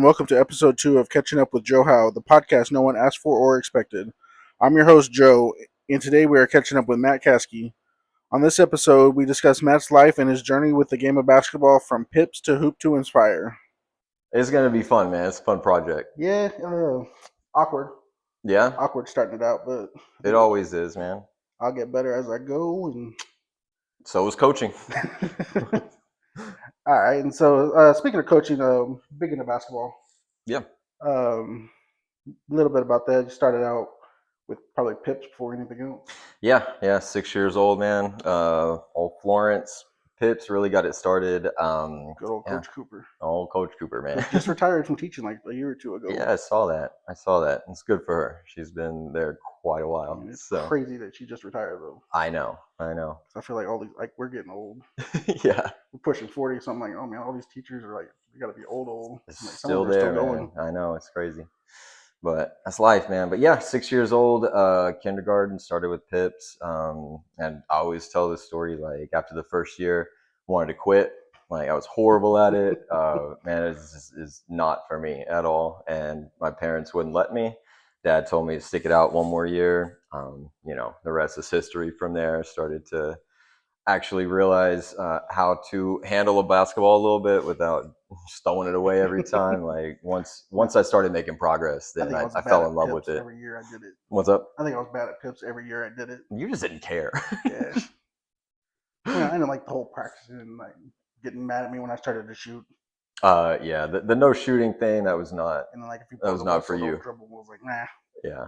welcome to episode 2 of Catching Up with Joe Howe, the podcast no one asked for or expected. I'm your host, Joe, and today we are catching up with Matt Caskey. On this episode, we discuss Matt's life and his journey with the game of basketball from Pips to Hoop to Inspire. It's gonna be fun, man. It's a fun project. Yeah, awkward. Yeah, Awkward starting it out, but it always is, man. I'll get better as I go. And So is coaching. all right, and so speaking of coaching, big into basketball. Yeah. A little bit about that. You started out with probably Pips before anything else. Yeah. 6 years old, man. Old Florence Pips really got it started. Good old Coach Cooper. Old Coach Cooper, man. Just retired from teaching like a year or two ago. Yeah, I saw that. It's good for her. She's been there quite a while. It's crazy that she just retired though. I know. I feel like we're getting old. Yeah. We're pushing 40. So I'm like, oh man, all these teachers are like, we got to be old. It's like, still there, man. I know, it's crazy. But that's life, man. But yeah, 6 years old, kindergarten, started with Pips. And I always tell this story, like after the first year, wanted to quit. Like I was horrible at it. Man, it's not for me at all. And my parents wouldn't let me. Dad told me to stick it out one more year. The rest is history from there. Started to actually realize how to handle a basketball a little bit without just throwing it away every time. Like once I started making progress, then I fell in love with it. Every year I did it. What's up? I think I was bad at Pips every year I did it. You just didn't care. Yeah. I didn't like the whole practicing and like getting mad at me when I started to shoot. Yeah, the no shooting thing, that was not. And then like if you that was not for you. Dribble, was like nah. Yeah.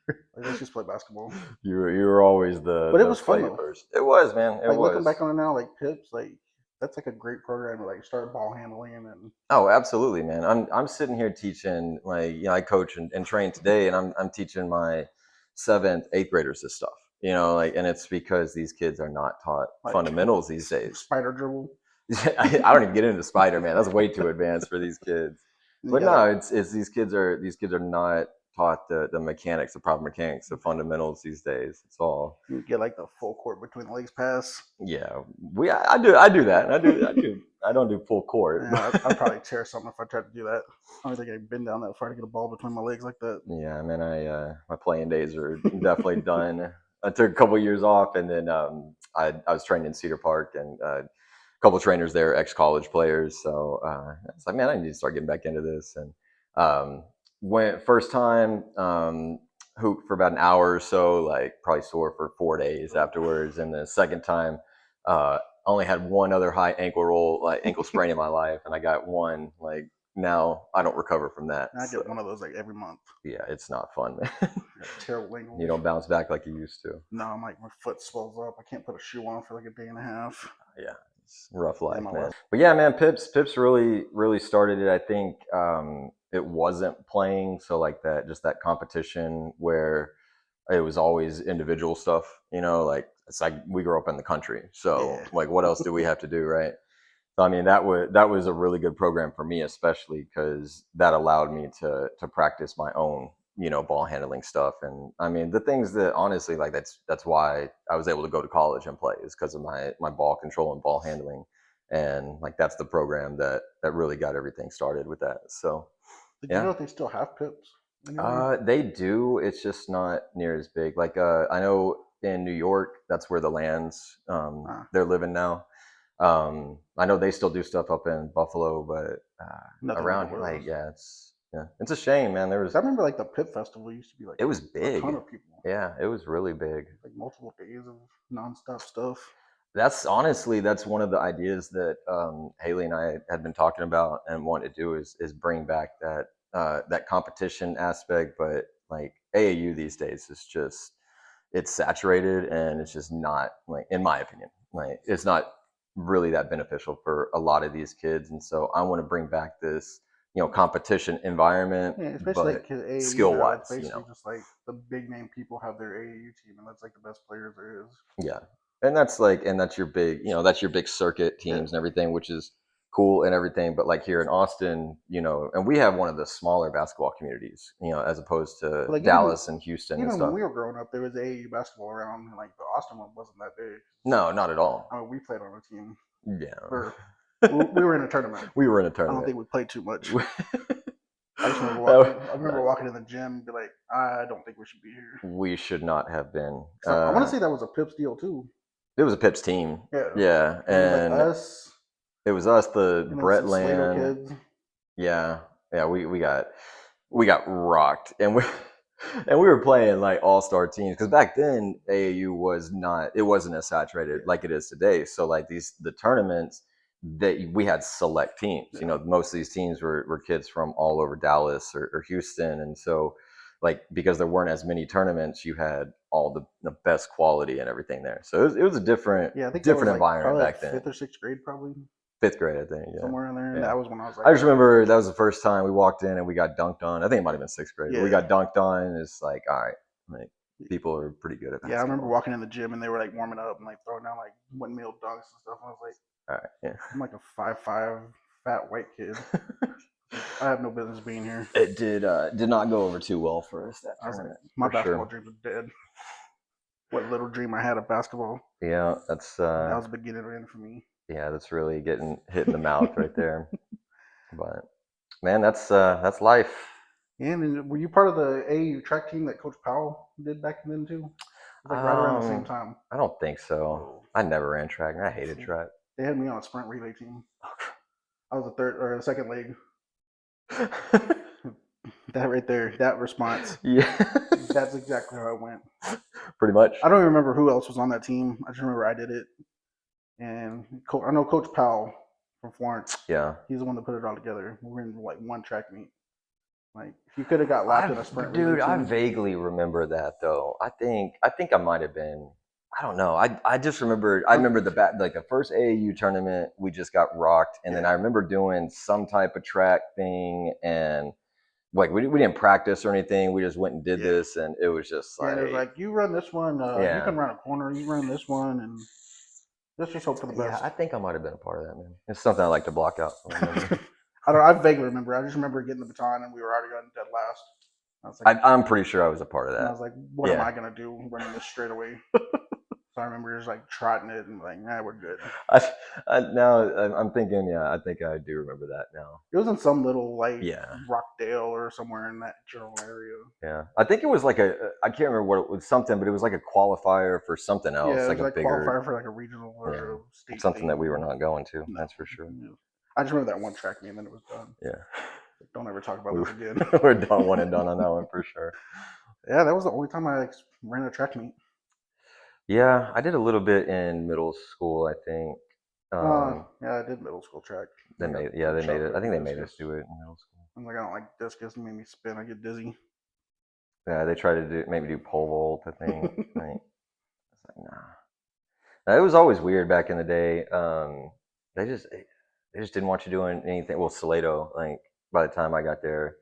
Like, let's just play basketball. You were always the. But it was fun though. First. It was, man. It was. Looking back on it now, like Pips, like that's like a great program to like start ball handling and. Oh, absolutely, man. I'm sitting here teaching, like, I coach and train today, and I'm teaching my 7th, 8th graders this stuff. And it's because these kids are not taught fundamentals these days. Spider dribble. I don't even get into spider, man. That's way too advanced for these kids. But no, it's these kids are not taught the mechanics, the proper mechanics, the fundamentals these days. It's all. You get like the full court between the legs pass. Yeah, I do that. I don't do full court. Yeah, I'd probably tear something if I tried to do that. I don't think I'd been down that far to get a ball between my legs like that. Yeah, I mean, my playing days are definitely done. I took a couple of years off, and then I was training in Cedar Park, and a couple of trainers there, ex-college players. So it's like, man, I need to start getting back into this. And went first time, hooped for about an hour or so, like probably sore for 4 days afterwards. And the second time, only had one other high ankle sprain in my life, and I got one. Like now, I don't recover from that. I get one of those like every month. Yeah, it's not fun, man. Terrible ankle. You don't bounce back like you used to. No, I'm like my foot swells up. I can't put a shoe on for like a day and a half. Yeah, it's rough life, man. But yeah, man, Pips really started it. I think it wasn't playing, so like that competition where it was always individual stuff. Like it's like we grew up in the country, so like what else do we have to do, right? So I mean that was a really good program for me, especially because that allowed me to practice my own ball handling stuff. And I mean the things that honestly, like that's why I was able to go to college and play, is because of my ball control and ball handling. And like that's the program that really got everything started with that. So did you know if they still have Pips anyway? They do. It's just not near as big. Like I know in New York, that's where the Lands they're living now. I know they still do stuff up in Buffalo, but around here, like it's a shame, man. I remember like the Pip Festival used to be like it was big. A ton of people. Yeah, it was really big. Like multiple days of nonstop stuff. That's one of the ideas that Haley and I had been talking about and want to do is bring back that competition aspect. But like AAU these days is just, it's saturated, and it's just not, like, in my opinion, like it's not really that beneficial for a lot of these kids. And so I want to bring back this competition environment, especially like AAU, skill wise. Basically just like the big name people have their AAU team, and that's like the best players there is. Yeah. And that's your big, that's your big circuit teams and everything, which is cool and everything. But like here in Austin, and we have one of the smaller basketball communities, as opposed to like Dallas and Houston and stuff. When we were growing up, there was AAU basketball around, and like the Austin one wasn't that big. No, not at all. I mean, we played on a team. Yeah. For We were in a tournament. We were in a I don't tournament. think we played too much. I just remember walking. I remember Right. walking in the gym and be like, I don't think we should be here. We should not have been. I want to say that was a Pips deal too. It was a Pips team. Yeah. Yeah, It was like and us it was us, the and then some Slater Bretland. kids. Yeah, yeah, we got rocked, and we were playing like all-star teams because back then AAU wasn't as saturated like it is today. So like the tournaments that we had select teams. Yeah. You know, most of these teams were kids from all over Dallas or Houston, and so like because there weren't as many tournaments, you had all the best quality and everything there. So it was a different Yeah, I think that was different like environment probably back like then. fifth or sixth grade, probably Fifth grade, I think. Yeah, somewhere in there. And yeah. that was when I was like, I just remember that was the first time we walked in and we got dunked on. I think it might have been sixth grade. But we Yeah. got dunked on, and it's like, all right, like people are pretty good at basketball. Yeah, I remember walking in the gym and they were like warming up and like throwing down like windmill dunks and stuff. And I was like, all right, yeah. I'm like a 5'5" fat white kid. I have no business being here. It did not go over too well for us that tournament. Like, my basketball dreams are dead. What little dream I had of basketball. Yeah, that's that was the beginning of the end for me. Yeah, that's really getting hit in the mouth right there. But man, that's life. Yeah, and were you part of the AAU track team that Coach Powell did back then too? It was like right around the same time. I don't think so. I never ran track, and I hated track. They had me on a sprint relay team. I was the third or the second leg. That right there, that response. Yeah. That's exactly how it went. Pretty much. I don't even remember who else was on that team. I just remember I did it. And I know Coach Powell from Florence. Yeah. He's the one that put it all together. We were in like one track meet. Like if you could have got lapped in a sprint. Dude, I vaguely remember that though. I think I might have been. I don't know. I just remember. I remember the first AAU tournament we just got rocked, and then I remember doing some type of track thing, and like we didn't practice or anything. We just went and did this, and it was just like it was like you run this one. You come around a corner. You run this one, and let's just hope for the best. Yeah, I think I might have been a part of that, man. It's something I like to block out. I vaguely remember. I just remember getting the baton, and we were already on dead last. I was like, I'm pretty sure I was a part of that. And I was like, what am I gonna do running this straight away? So I remember just like trotting it and like, we're good. Now I'm thinking, I think I do remember that now. It was in some little like Rockdale or somewhere in that general area. Yeah, I think it was like I can't remember what it was, something, but it was like a qualifier for something else, yeah, like a bigger qualifier for like a regional or a state. Something that we were not going to. That's for sure. I just remember that one track meet, and then it was done. Yeah. Don't ever talk about this again. We're done, one and done on that one for sure. Yeah, that was the only time I ran a track meet. Yeah, I did a little bit in middle school, I think. Yeah, I did middle school track. They made it. I think they made us do it in middle school. I'm like, I don't like discus. It made me spin. I get dizzy. Yeah, they tried to make me do pole vault, I think. It's like, nah. It was always weird back in the day. They just didn't want you doing anything. Well, Salado, like by the time I got there,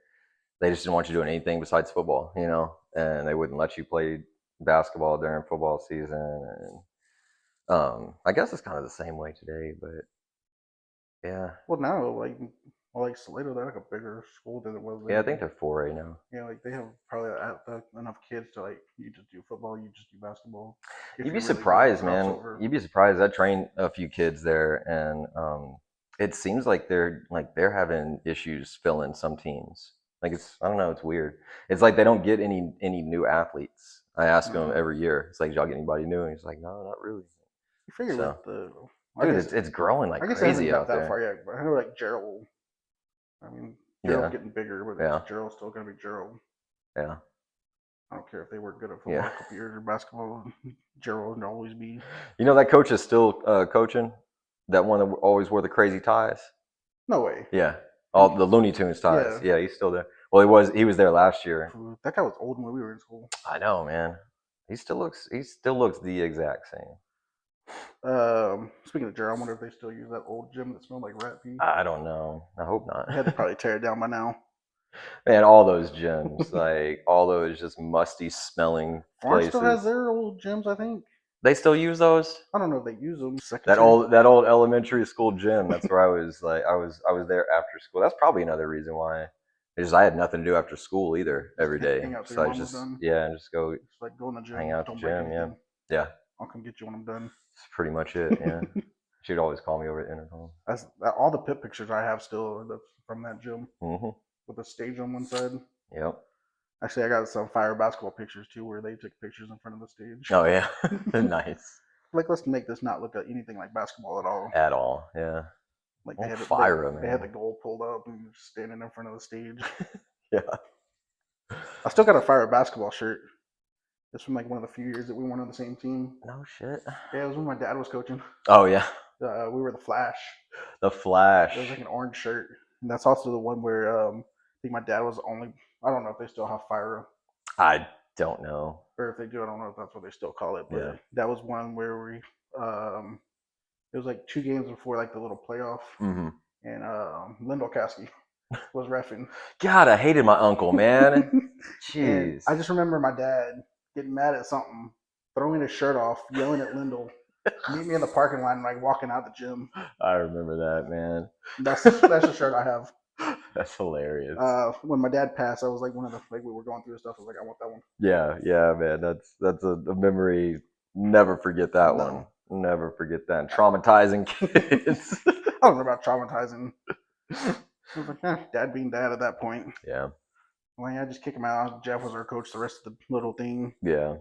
they just didn't want you doing anything besides football, and they wouldn't let you play basketball during football season. And I guess it's kind of the same way today, but yeah. Well, now like Salado, they're like a bigger school than it was. Yeah, I think they're 4A now. Yeah, like they have probably enough kids to like you just do football, you just do basketball. You'd be surprised, man. You'd be surprised. I trained a few kids there, and it seems like they're having issues filling some teams. Like I don't know, it's weird. It's like they don't get any new athletes. I ask them every year. It's like, y'all get anybody new? And he's like, no, not really. You figure with the dude, it's growing like crazy out there. That far yet, but I know like Gerald. I mean, Gerald's getting bigger, but Gerald's still gonna be Gerald. Yeah. I don't care if they were good at football a couple years or basketball. Gerald would always be. You know that coach is still coaching. That one that always wore the crazy ties. No way. Yeah. All the Looney Tunes ties. Yeah, he's still there. Well, he was there last year. That guy was old when we were in school. I know, man. He still looks the exact same. Speaking of Gerald, I wonder if they still use that old gym that smelled like rat pee. I don't know. I hope not. They had to probably tear it down by now. Man, all those gyms, like all those just musty smelling places. Still has their old gyms, I think. They still use those? I don't know if they use them. That old elementary school gym. That's where I was I was there after school. That's probably another reason why. Because I had nothing to do after school either every day. So I just and just go like go in the gym, hang out at the gym. Yeah. I'll come get you when I'm done. That's pretty much it. Yeah. She'd always call me over at intercom. That's all the pit pictures I have still from that gym Mm-hmm. with the stage on one side. Yep. Actually, I got some fire basketball pictures too, where they took pictures in front of the stage. Oh yeah, nice. Like, let's make this not look like anything like basketball at all. At all, yeah. Like they had the goal pulled up and just standing in front of the stage. Yeah. I still got a fire basketball shirt. It's from like one of the few years that we weren't on the same team. No shit. Yeah, it was when my dad was coaching. Oh yeah. We were the Flash. The Flash. It was like an orange shirt, and that's also the one where I think my dad was the only. I don't know if they still have fire. I don't know. Or if they do, I don't know if that's what they still call it. But Yeah. that was one where we. It was like 2 games before like the little playoff, Mm-hmm. and Matt Caskey was reffing. God, I hated my uncle, man. Jeez. I just remember my dad getting mad at something, throwing his shirt off, yelling at Lindell. Meet me in the parking lot, and like walking out the gym. I remember that, man. That's the shirt I have. That's hilarious. When my dad passed, I was like one of the like we were going through stuff. I was like, I want that one. Yeah, man. That's a memory. Never forget that one. Never forget that. Traumatizing kids. I don't know about traumatizing. I was like, dad being dad at that point. Yeah. Well, yeah, just kick him out. Jeff was our coach the rest of the little thing. Yeah.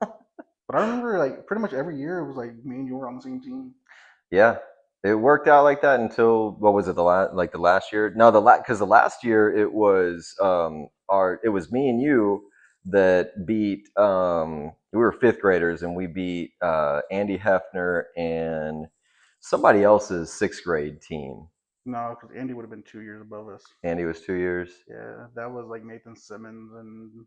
But I remember like pretty much every year it was like me and you were on the same team. Yeah. It worked out like that until what was it, the last year? No, because the last year it was it was me and you that beat we were 5th graders, and we beat Andy Hefner and somebody else's 6th grade team. No, because Andy would have been 2 years above us. Andy was 2 years. Yeah, that was like Nathan Simmons, and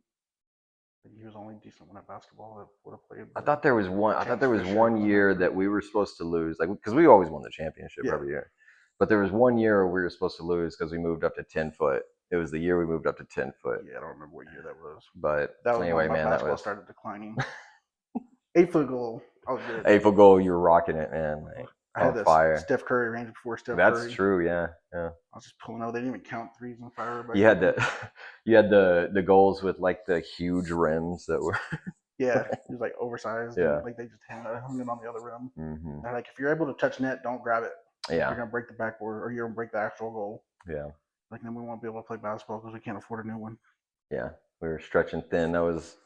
he was only decent one at basketball that would have played. I thought there was one year that we were supposed to lose, like because we always won the championship every year. But there was one year where we were supposed to lose because we moved up to 10 foot. It was the year we moved up to 10 foot. Yeah, I don't remember what year that was. But that was anyway, when my basketball started declining. 8-foot goal. I was good. 8-foot goal, you were rocking it, man. Like, I had the Steph Curry range before Steph Curry. That's true, yeah. I was just pulling out. They didn't even count threes on fire. You had the goals with like the huge rims that were. Yeah, it was like oversized. Yeah, like they just hung it on the other rim. Mm-hmm. And like if you're able to touch net, don't grab it. Yeah, you're gonna break the backboard or you're gonna break the actual goal. Yeah. Like then we won't be able to play basketball because we can't afford a new one. Yeah, we were stretching thin. That was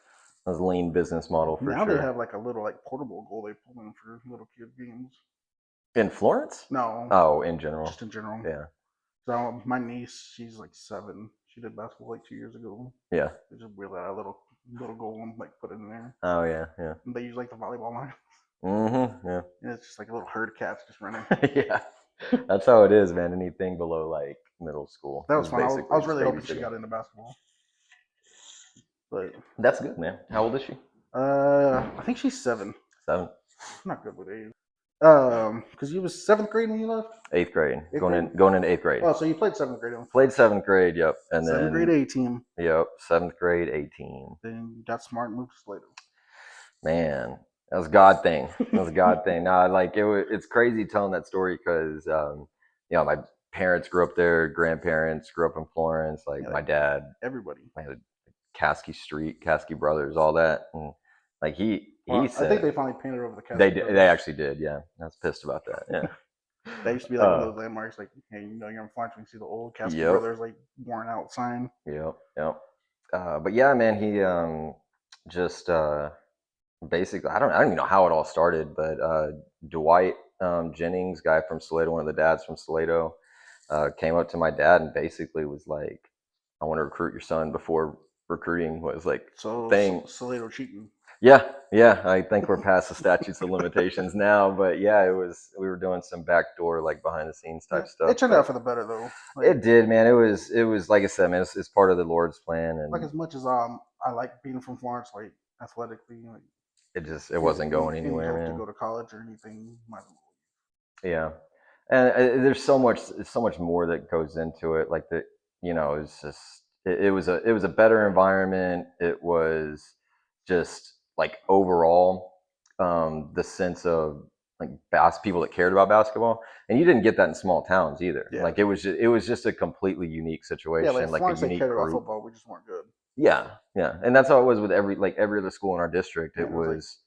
a lean business model for now sure. They have like a little like portable goal they pull in for little kid games. In Florence? No. Oh, in general. Just in general. Yeah. So my niece, she's like 7. She did basketball like 2 years ago. Yeah. They just wheel out a little goal and like put it in there. Oh yeah, yeah. And they use like the volleyball line. Mm-hmm. Yeah. And it's just like a little herd of cats just running. Yeah. That's how it is, man. Anything below like middle school. That was fun. I was really hoping she got into basketball. But that's good, man. How old is she? I think she's 7. 7. I'm not good with age. Because you was 7th grade when you left. 8th grade. Going into 8th grade. Oh, so you played 7th grade. Played 7th grade. Yep. And 7th grade A team. Yep. 7th grade A team. Then you got smart and moved to Slater. Man, that was God thing. That was God thing. Nah, like it's crazy telling that story because my parents grew up there, grandparents grew up in Florence. Like my dad, everybody. I had Caskey Street, Caskey Brothers, all that, and like he said, I think they finally painted over the Caskey. They did. They actually did. Yeah, I was pissed about that. Yeah. That used to be like one of those landmarks, like hey, you're in Florence, you can see the old Caskey Brothers like worn out sign. Yep. But yeah, man, he just basically, I don't even know how it all started, but Dwight Jennings, guy from Salado, one of the dads from Salado, came up to my dad and basically was like, I want to recruit your son before recruiting was like thing. Salado cheating. Yeah, I think we're past the statutes of limitations now, but yeah, we were doing some backdoor like behind the scenes type stuff. It turned out for the better though. Like, it did, man. It was like I said, man, it's part of the Lord's plan. And like as much as I like being from Florence, like athletically, like it wasn't going anywhere, man. To go to college or anything. Yeah, and there's so much more that goes into it. Like it's just it was a better environment. It was just like overall the sense of like people that cared about basketball, and you didn't get that in small towns either. Yeah. Like it was just a completely unique situation. Yeah, like a unique cared about football, we just weren't good. Yeah, and that's how it was with every other school in our district. It was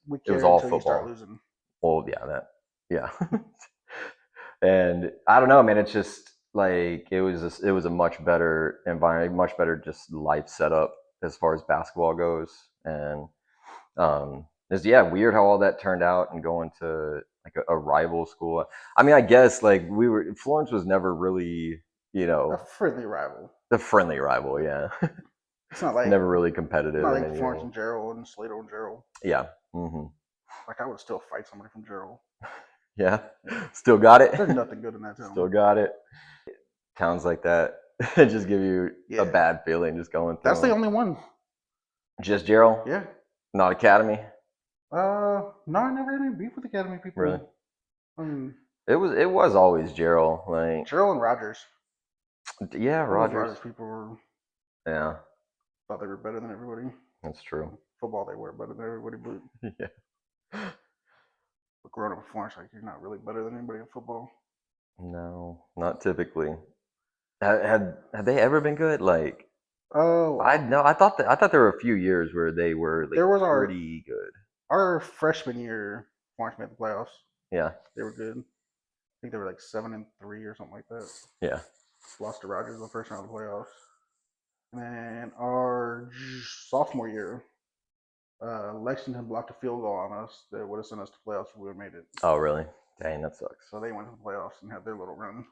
all football. Losing. Well, yeah, that Yeah. And I don't know, man. It's just like it was a much better environment, much better just life setup as far as basketball goes. And it's yeah, weird how all that turned out and going to like a rival school. I mean, I guess like Florence was never really, you A know, friendly rival. the friendly rival. Yeah, It's not like never really competitive in Florence anything. and Gerald and Slater and Gerald. Yeah. Mm-hmm. Like I would still fight somebody from Gerald. Yeah. Still got it. There's nothing good in that town. Still got it. Towns like that just give you a bad feeling just going through. That's the only one. Just Gerald? Yeah. Not Academy? No, I never had any beef with Academy people. Really? It was always Gerald. Like Gerald and Rogers. Yeah, Rogers people were. Yeah. Thought they were better than everybody. That's true. Football, they were better than everybody, but yeah. But growing up in Florence, like you're not really better than anybody in football. No, not typically. Had they ever been good? Like, I thought there were a few years where they were like, pretty good. Our freshman year, Florence made the playoffs. Yeah, they were good. I think they were like 7-3 or something like that. Yeah, lost to Rogers in the first round of the playoffs. And then our sophomore year, Lexington blocked a field goal on us that would have sent us to playoffs if we would have made it. Oh, really? Dang, that sucks. So they went to the playoffs and had their little run.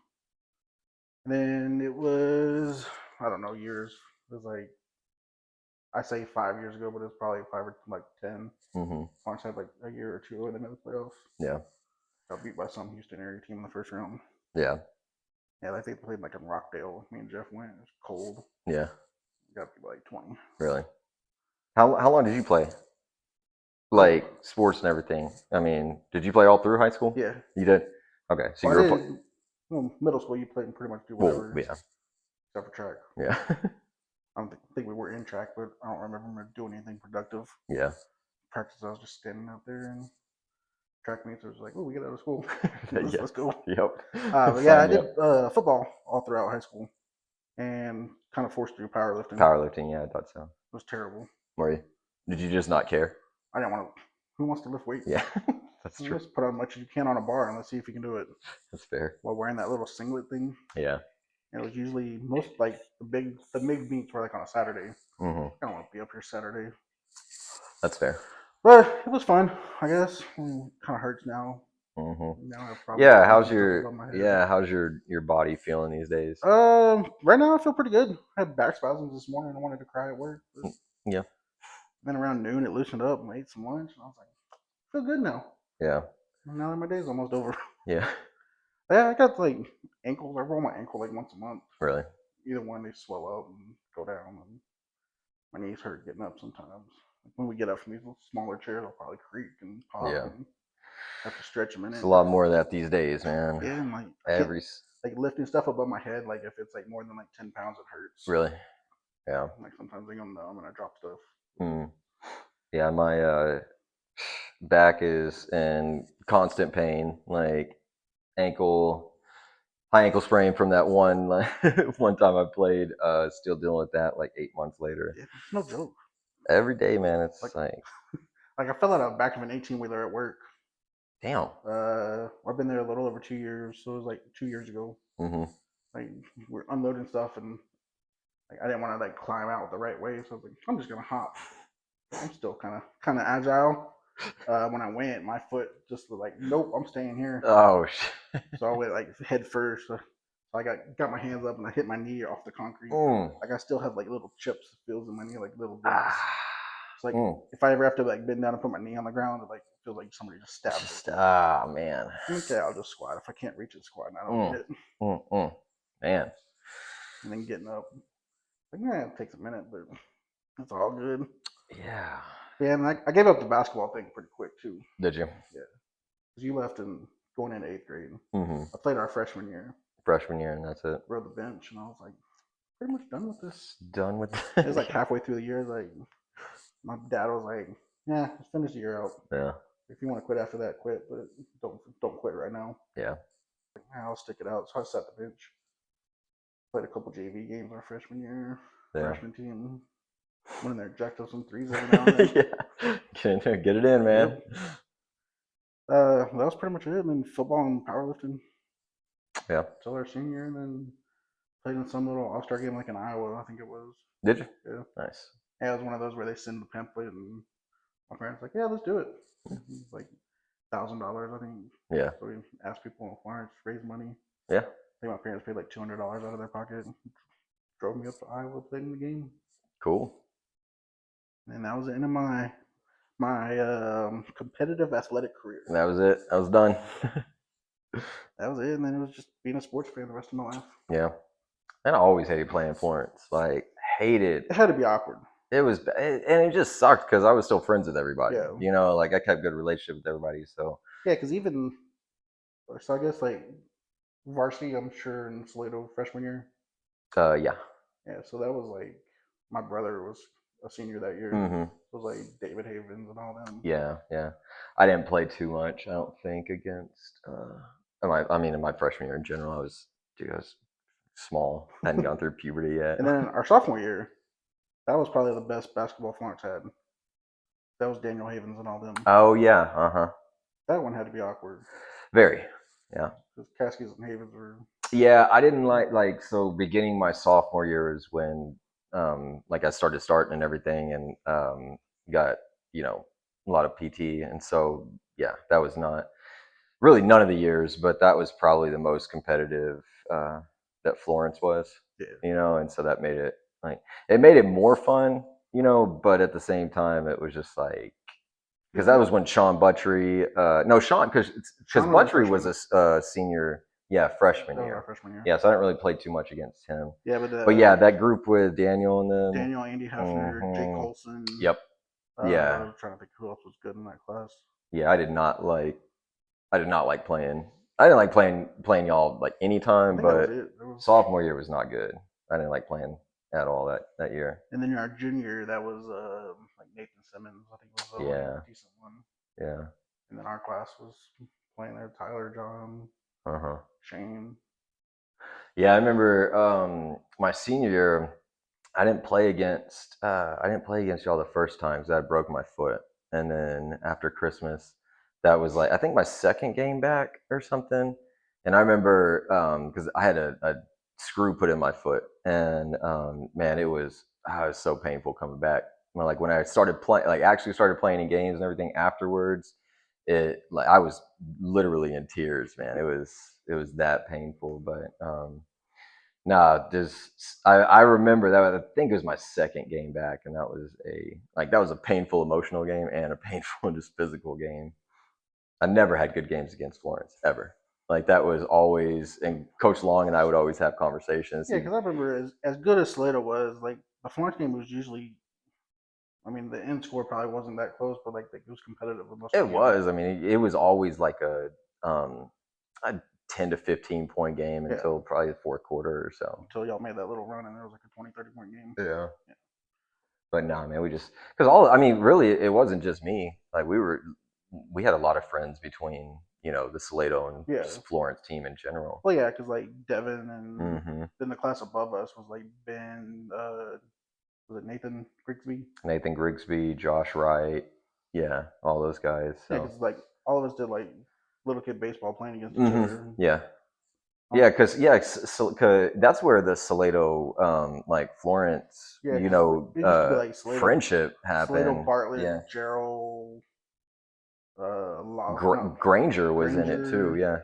And then it was, I don't know, years. It was like, I say 5 years ago, but it's probably 5 or like 10. Mm-hmm. Florence had like a year or two where they made the playoffs. Yeah. Got beat by some Houston area team in the first round. Yeah. Yeah, I think they played like in Rockdale. Me and Jeff went. It was cold. Yeah. Got beat by like 20. Really? How long did you play? Like sports and everything. I mean, did you play all through high school? Yeah. You did? Okay. So you were middle school, you played and pretty much do whatever. Yeah. Except for track. Yeah. I don't think we were in track, but I don't remember doing anything productive. Yeah. Practice, I was just standing out there, and track meets, I was like, oh, we get out of school. Yeah. Let's go. Yep. But yeah, I did football all throughout high school and kind of forced through powerlifting. Powerlifting, yeah, I thought so. It was terrible. Were you? Did you just not care? I didn't want to. Who wants to lift weights? Yeah, that's true. Just put on as much as you can on a bar and let's see if you can do it. That's fair. While wearing that little singlet thing. Yeah. It was usually most like the big meets were like on a Saturday. Mm-hmm. I don't want to be up here Saturday. That's fair. But it was fun, I guess. Kind of hurts now. Mm-hmm. Now how's your body feeling these days? Right now I feel pretty good. I had back spasms this morning. I wanted to cry at work. Yeah. Then around noon it loosened up and I ate some lunch and I was like, I feel good now. Yeah. And now that my day's almost over. Yeah. Yeah, I got like ankles. I roll my ankle like once a month. Really? Either one, they swell up and go down, and my knees hurt getting up sometimes. Like when we get up from these smaller chairs, I'll probably creak and pop. Yeah. And have to stretch a minute. It's a lot more of that these days, man. Yeah, and like like lifting stuff above my head, like if it's like more than like 10 pounds, it hurts. Really? Yeah. Like sometimes I go numb and I drop stuff. Yeah, my back is in constant pain. Like high ankle sprain from that one time I played. Still dealing with that like 8 months later. Yeah, it's no joke. Every day, man. It's like I fell out of the back of an 18-wheeler at work. Damn. I've been there a little over 2 years, so it was like 2 years ago. Mm-hmm. Like we're unloading stuff, and like I didn't want to like climb out the right way, so I was like, I'm just gonna hop. I'm still kind of agile. When I went, my foot just was like, nope, I'm staying here. Oh shit! So I went like head first. So I got my hands up and I hit my knee off the concrete. Like I still have like little chips, feels in my knee, like little bits. It's like if I ever have to like bend down and put my knee on the ground, it like feels like somebody just stabbed it. Ah man. Okay, I'll just squat. If I can't reach it, squat, and I don't need it. Man. And then getting up, like yeah, it takes a minute, but it's all good. Yeah. Yeah, and I gave up the basketball thing pretty quick too. Did you? Yeah. Because you left in going into 8th grade. Mm-hmm. I played our freshman year. And that's it. Rode the bench, and I was like, pretty much done with this. Done with this. It was like halfway through the year. Like my dad was like, yeah, let's finish the year out. Yeah. If you want to quit after that, quit, but don't quit right now. Yeah. Like, I'll stick it out. So I sat the bench. Played a couple JV games our freshman year. Yeah. Freshman team. Went in there, jacked up some threes every now and then. Yeah. Get it in, man. That was pretty much it. And then football and powerlifting Yeah. till our senior year, and then played in some little all-star game like in Iowa, I think it was. Did you? Yeah. Nice. Yeah, it was one of those where they send the pamphlet, and my parents like, yeah, let's do it. Like $1,000, I think. Yeah. So we asked people in Florence to raise money. Yeah. I think my parents paid like $200 out of their pocket, and drove me up to Iowa, played in the game. Cool. And that was the end of my competitive athletic career. And that was it. I was done. That was it, and then it was just being a sports fan the rest of my life. Yeah. And I always hated playing Florence. Like, hated. It had to be awkward. It was, and it just sucked because I was still friends with everybody. Yeah. You know, like I kept good relationship with everybody. So yeah, because even so, I guess like varsity, I'm sure in Salado freshman year. Yeah. Yeah, so that was like my brother was a senior that year. Mm-hmm. It was like David Havens and all them. Yeah, yeah. I didn't play too much. I don't think against. In my freshman year in general, I was small. I hadn't gone through puberty yet. And then our sophomore year, that was probably the best basketball Florence had. That was Daniel Havens and all them. Oh yeah, uh-huh. That one had to be awkward. Very, yeah. Because Caskey's and Havens were. Yeah, I didn't like so beginning my sophomore year is when like I starting and everything, and got a lot of PT, and so yeah, that was not really none of the years, but that was probably the most competitive that Florence was. Yeah. And so that made it it made it more fun, but at the same time it was just like because that was when Sean Buttrey, no Sean because Buttrey was a senior, freshman year. Freshman year. Yeah, so I didn't really play too much against him. Yeah, but yeah, that group with Daniel and them. Daniel, Andy Hefner, Jake Colson. Yep. Yeah. I'm trying to think who else was good in that class. Yeah, I did not like playing. I didn't like playing y'all like anytime, but sophomore year was not good. I didn't like playing at all that year. And then our junior, that was like Nathan Simmons. I think was a decent one. Yeah. And then our class was playing there. Tyler, John, Shane. Yeah, I remember my senior year. I didn't play against y'all the first time because I broke my foot, and then after Christmas, that was like I think my second game back or something. And I remember because I had a screw put in my foot, and man, it was so painful coming back. Like when I started playing, like actually started playing in games and everything afterwards, it like I was literally in tears, man. It was that painful, but. I remember that. I think it was my second game back, and that was a painful emotional game and a painful just physical game. I never had good games against Florence ever. Like that was always, and Coach Long and I would always have conversations. Yeah, because I remember as good as Salado was, like the Florence game was usually. I mean, the end score probably wasn't that close, but like it was competitive. It was. I mean, it was always like a 10 to 15 point game until probably the fourth quarter or so. Until y'all made that little run and there was like a 20, 30 point game. Yeah. But no, man, because really, it wasn't just me. Like we had a lot of friends between, the Salado and Florence team in general. Well, yeah, because like Devin and then the class above us was like Ben, was it Nathan Grigsby? Nathan Grigsby, Josh Wright. Yeah, all those guys. So. Yeah, because like all of us did like little kid baseball playing against each other. Yeah. Yeah, because that's where the Salado, like Florence, like friendship happened. Salado, Bartlett, Gerald, Granger was in it too. Yeah.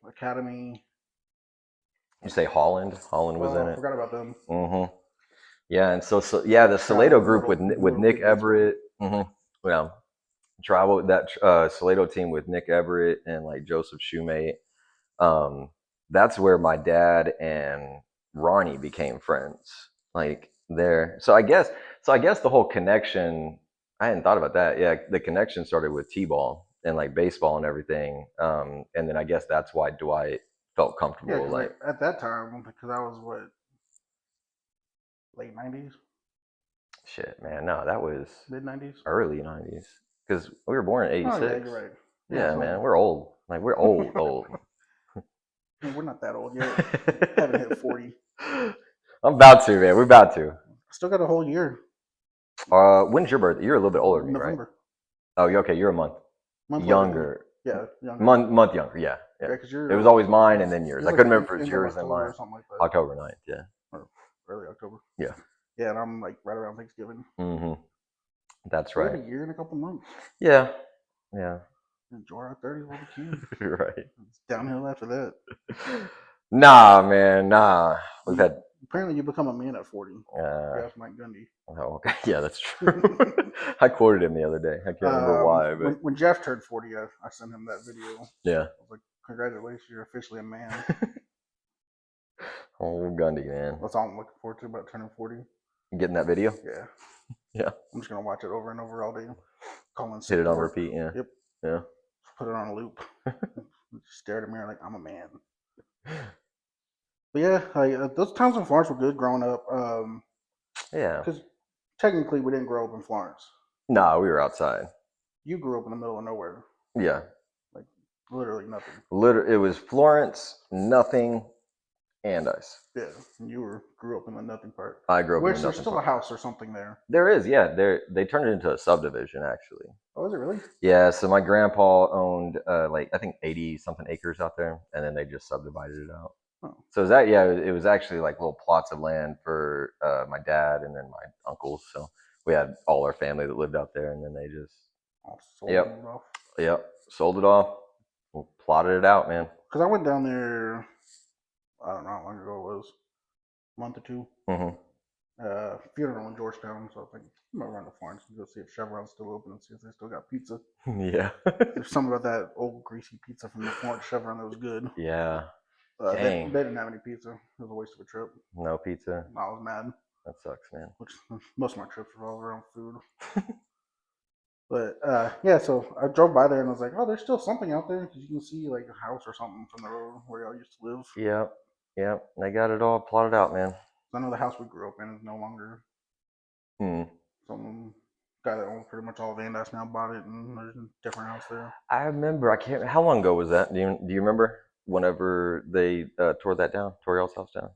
Academy. You say Holland? Holland was in it. I forgot about them. Mm-hmm. Yeah, and so the Salado group with Nick Everett. Mm-hmm. Well, traveled that Salado team with Nick Everett and like Joseph Shoemate. That's where my dad and Ronnie became friends. Like there, so I guess the whole connection. I hadn't thought about that. Yeah, the connection started with t-ball and like baseball and everything. And then I guess that's why Dwight felt comfortable. Yeah, like at that time, because I was what, late 90s. Shit, man, no, that was mid 90s, early 90s. Because we were born in '86. Oh, yeah, you're right. Yeah, man, we're old. Like we're old. We're not that old yet. Haven't hit 40. I'm about to, man. We're about to. Still got a whole year. When's your birthday? You're a little bit older than me, November. Right? Oh, okay. You're a month. Month younger. Yeah, younger. Month younger. Yeah. Yeah, because it was always mine and then yours. I like couldn't remember if it was end of yours and October mine. or something like that. October 9th, yeah. Or early October. Yeah. Yeah, and I'm like right around Thanksgiving. Mm-hmm. That's We right. had a year and a couple months. Yeah. Yeah. Enjoy our 30s while we can. Right. It's downhill after that. Nah, man, nah. Apparently, you become a man at 40. You ask Mike Gundy. Oh, okay. Yeah, that's true. I quoted him the other day. I can't remember why, but when Jeff turned 40, I sent him that video. Yeah. I was like, "Congratulations, you're officially a man." Oh, Gundy, man. That's all I'm looking forward to about turning 40. Getting that video? Yeah. Yeah. I'm just gonna watch it over and over all day. Hit it on repeat. Yeah. Yep. Yeah. Put it on a loop. Stare at the mirror like I'm a man. But yeah, those times in Florence were good growing up. Yeah. Because technically we didn't grow up in Florence. No, we were outside. You grew up in the middle of nowhere. Yeah. Like literally nothing. It was Florence, nothing, and ice. Yeah, and you grew up in the nothing part. I grew up in the nothing there's still part. A house or something there. There is, yeah. They turned it into a subdivision, actually. Oh, is it really? Yeah. So my grandpa owned I think 80 something acres out there, and then they just subdivided it out. Oh. So it was actually like little plots of land for my dad and then my uncles. So we had all our family that lived out there, and then they just sold it off. Yep, sold it off, plotted it out, man. Because I went down there, I don't know how long ago it was, a month or two. Mm-hmm. Funeral in Georgetown, so I think I'm gonna run to Florence and go see if Chevron's still open and see if they still got pizza. Yeah. There's something about that old greasy pizza from the Florence Chevron that was good. Yeah. They didn't have any pizza. It was a waste of a trip. No pizza. I was mad. That sucks, man. Which most of my trips revolve around food. But yeah, so I drove by there and I was like, oh, there's still something out there because you can see like a house or something from the road where y'all used to live. Yep. Yep. They got it all plotted out, man. I know the house we grew up in is no longer. Some guy that owns pretty much all of Vandyce now bought it, and there's a different house there. I remember. I can't. How long ago was that? Do you remember? Whenever they tore y'all's house down.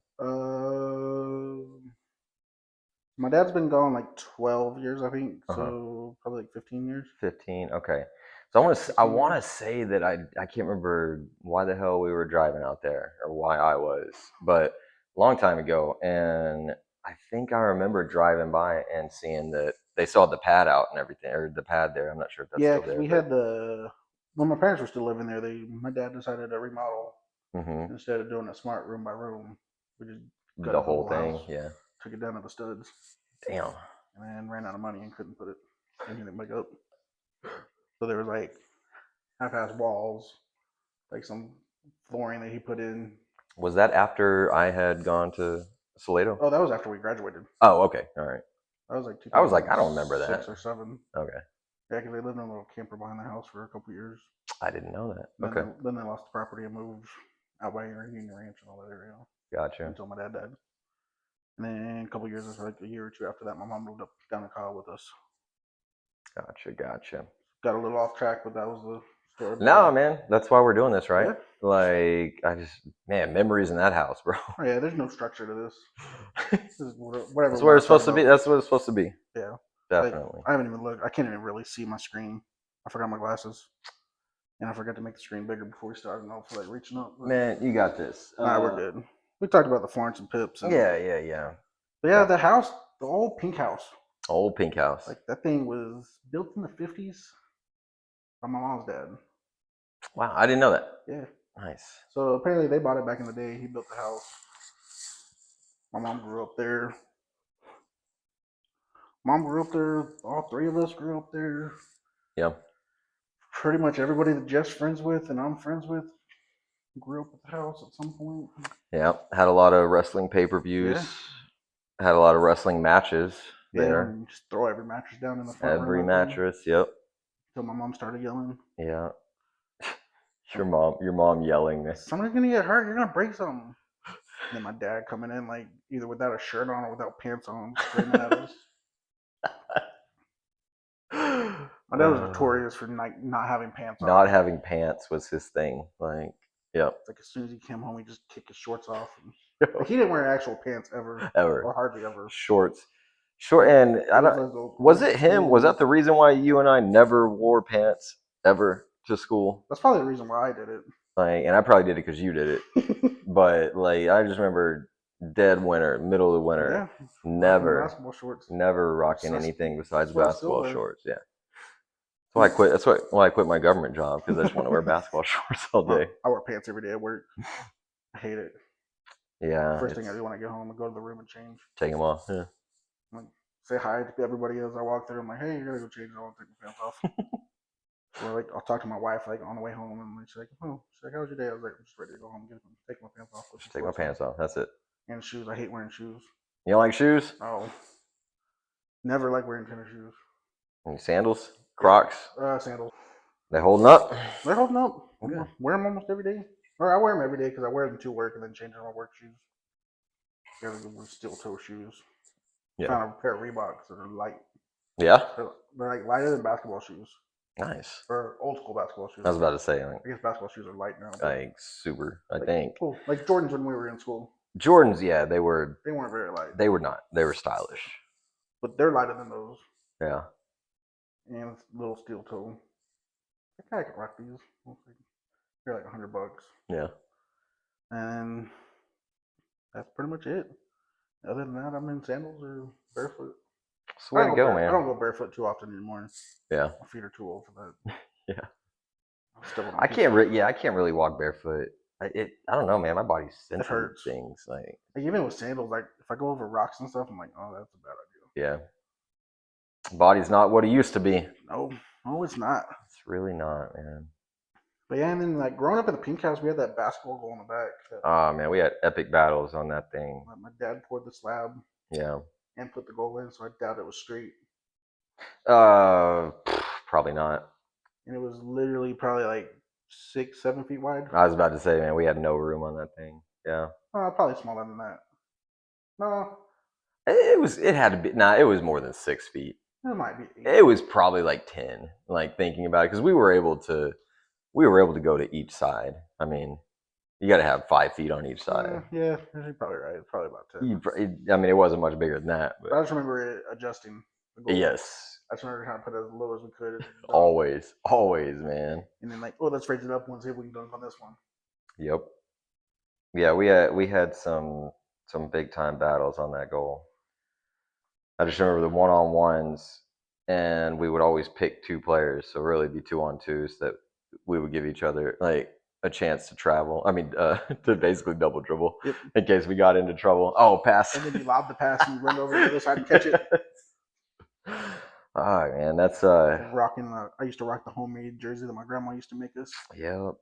My dad's been gone like 12 years, I think. So probably like 15 years. 15. Okay. So I want to say that I can't remember why the hell we were driving out there or why I was, but a long time ago, and I think I remember driving by and seeing that they saw the pad out and everything, or the pad there. I'm not sure if that's still there. We had when my parents were still living there, my dad decided to remodel. Instead of doing it smart room by room. We just got the whole thing, house, took it down to the studs. Damn. And then ran out of money and couldn't put anything back up. So there was like half-ass walls, like some flooring that he put in. Was that after I had gone to Salado? Oh, that was after we graduated. Oh, okay. All right. That was like I was like, I don't remember that. 6 or 7. Okay. Yeah, because they lived in a little camper behind the house for a couple years. I didn't know that. Then they lost the property and moved out by Union Ranch and all that area. Gotcha. Until my dad died. And then a couple years, like a year or two after that, my mom moved up down to Kyle with us. Gotcha. Got a little off track, but that was the story. No, man. That's why we're doing this, right? Yeah. Like, memories in that house, bro. Oh, yeah, there's no structure to this. This is whatever. That's where it's supposed to be. That's what it's supposed to be. Yeah. Definitely. I haven't even looked. I can't even really see my screen. I forgot my glasses. And I forgot to make the screen bigger before we started. And I feel like reaching up. Man, you got this. Nah, we're good. We talked about the Florence and Pips. And, yeah. But yeah, the house, the old pink house. Old pink house. Like that thing was built in the 50s by my mom's dad. Wow, I didn't know that. Yeah. Nice. So apparently they bought it back in the day. He built the house. My mom grew up there. All 3 of us grew up there. Yeah. Pretty much everybody that Jeff's friends with and I'm friends with grew up at the house at some point. Yeah. Had a lot of wrestling pay-per-views. Yeah. Had a lot of wrestling matches there. And just throw every mattress down in the front room. Every mattress, yep. Until my mom started yelling. Yeah. Your mom yelling. Somebody's gonna get hurt. You're gonna break something. And then my dad coming in like either without a shirt on or without pants on, screaming at us. My dad was notorious for not having pants on. Not having pants was his thing. Like, yeah. It's like as soon as he came home, he just kicked his shorts off. He didn't wear actual pants ever. Or hardly ever. Shorts. And I don't. Was it him? Was that the reason why you and I never wore pants ever to school. That's probably the reason why I did it. Like, and I probably did it because you did it. But like, I just remember dead winter, middle of the winter, never basketball shorts, never rocking anything besides basketball shorts. Yeah. So I quit. That's why I quit my government job, because I just want to wear basketball shorts all day. I wear pants every day at work. I hate it. Yeah. First thing I do when I get home, I go to the room and change. Take them off. Yeah. Like, say hi to everybody as I walk through. I'm like, hey, you gotta go change. I want to take my pants off. Or like, I'll talk to my wife like on the way home, and she's like, oh, how was your day? I was like, I'm just ready to go home, take my pants off. Just take my pants off. That's it. And shoes. I hate wearing shoes. You don't like shoes? Oh. Never like wearing tennis shoes. Any sandals? Crocs? Sandals. They holding up? They're holding up. Okay. Wear them almost every day. Or I wear them every day because I wear them to work and then change them to my work shoes. Gotta go with steel toe shoes. Yeah. Found a pair of Reeboks that are light. Yeah? They're like lighter than basketball shoes. Nice. Or old school basketball shoes. I was about to say. I guess basketball shoes are light now. Like super, I think. Cool. Like Jordans when we were in school. Jordans, yeah, they weren't very light. They were not. They were stylish. But they're lighter than those. Yeah. And it's little steel toe. I kind of can rock these. They're like $100. Yeah. And that's pretty much it. Other than that, I'm in sandals or barefoot. That's the way to go, man. I don't go barefoot too often anymore. Yeah. My feet are too old for that. Yeah. I can't really walk barefoot. I don't know, man. My body's sensitive to things. Like even with sandals, like if I go over rocks and stuff, I'm like, oh, that's a bad idea. Yeah. Body's not what it used to be. No, it's not. It's really not, man. But yeah, and then like growing up in the pink house, we had that basketball goal in the back. Oh man, we had epic battles on that thing. My dad poured the slab. Yeah. And put the goal in, so I doubt it was straight. Probably not. And it was literally probably like 6-7 feet wide. I was about to say, man, we had no room on that thing. Yeah. Probably smaller than that. No. It had to be. Nah, it was more than 6 feet. It might be 8. It was probably like 10. Like thinking about it, because we were able to go to each side. I mean, you got to have 5 feet on each side. Yeah, you're probably right. It's probably about 10. I mean, it wasn't much bigger than that. But I just remember it adjusting the goal. Yes. I just remember trying to put it as low as we could. Always, man. And then like, oh, let's raise it up and see if we can dunk on this one. Yep. Yeah, we had some big time battles on that goal. I just remember the 1-on-1s, and we would always pick 2 players, so really it'd be 2-on-2s that we would give each other like a chance to travel. I mean, to basically double dribble in case we got into trouble. Oh, pass! And then you lob the pass and you run over to the other side and catch it. Oh man, that's rocking. I used to rock the homemade jersey that my grandma used to make us. Yep.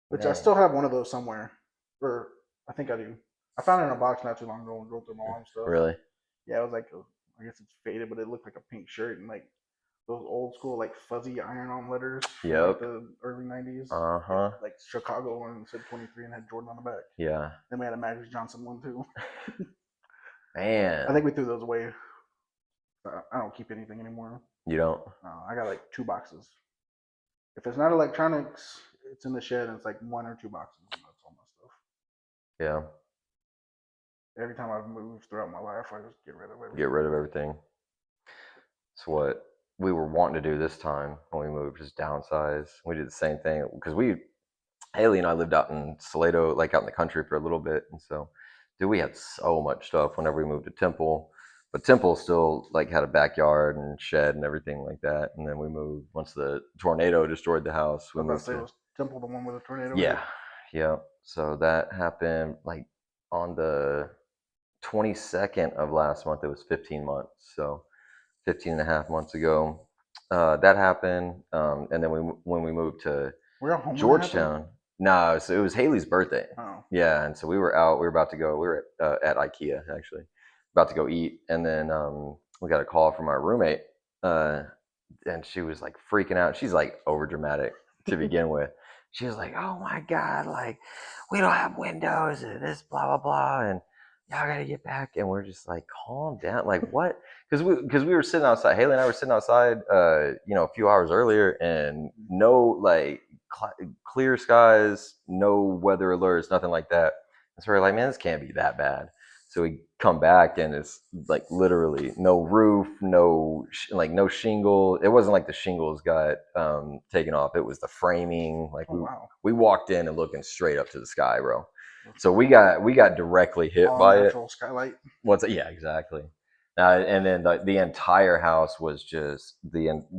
Which I still have one of those somewhere, or I think I do. I found it in a box not too long ago and go through my mom's stuff. Really? Yeah, it was like I guess it's faded, but it looked like a pink shirt and like those old school like fuzzy iron-on letters. Yep. Like the early '90s. Like Chicago one said 23 and had Jordan on the back. Yeah. Then we had a Magic Johnson one too. Man. I think we threw those away. I don't keep anything anymore. You don't? I got like 2 boxes. If it's not electronics, it's in the shed and it's like 1 or 2 boxes. And that's all my stuff. Yeah. Every time I've moved throughout my life, I just get rid of everything. Get rid of everything. It's what we were wanting to do this time when we moved, just downsize. We did the same thing because Haley and I lived out in Salado, like out in the country for a little bit. And so, dude, we had so much stuff whenever we moved to Temple. But Temple still like had a backyard and shed and everything like that. And then we moved once the tornado destroyed the house. We moved to was Temple the one with the tornado? Yeah. Yeah. So that happened like on the 22nd of last month. It was 15 months. So 15 and a half months ago, that happened. And then when we moved to Georgetown, no, so it was Haley's birthday. Oh. Yeah. And so we were out, we were at IKEA actually, about to go eat. And then, we got a call from our roommate, and she was like freaking out. She's like over dramatic to begin with. She was like, oh my God, like we don't have windows and this blah, blah, blah. And y'all got to get back. And we're just like, calm down. Like what? Because we were sitting outside. Haley and I were sitting outside, a few hours earlier, and no like clear skies, no weather alerts, nothing like that. And so we're like, man, this can't be that bad. So we come back and it's like literally no roof, no no shingle. It wasn't like the shingles got taken off. It was the framing. Like we walked in and looking straight up to the sky, bro. So we got directly hit all by natural skylight. What's it? Yeah, exactly. And then the entire house was just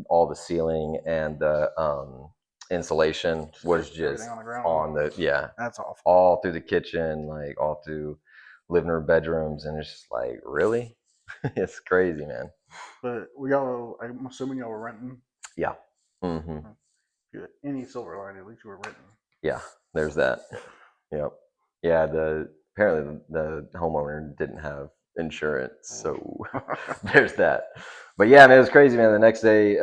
all the ceiling and the insulation was just on the That's awful. all through the kitchen, like all through living room, bedrooms, and it's just like really, it's crazy, man. But I'm assuming y'all were renting. Yeah. Mm-hmm. Any silver lining, at least you were renting. Yeah, there's that. Yep. Yeah. Apparently the homeowner didn't have insurance, so there's that. But yeah, man, it was crazy, man. The next day,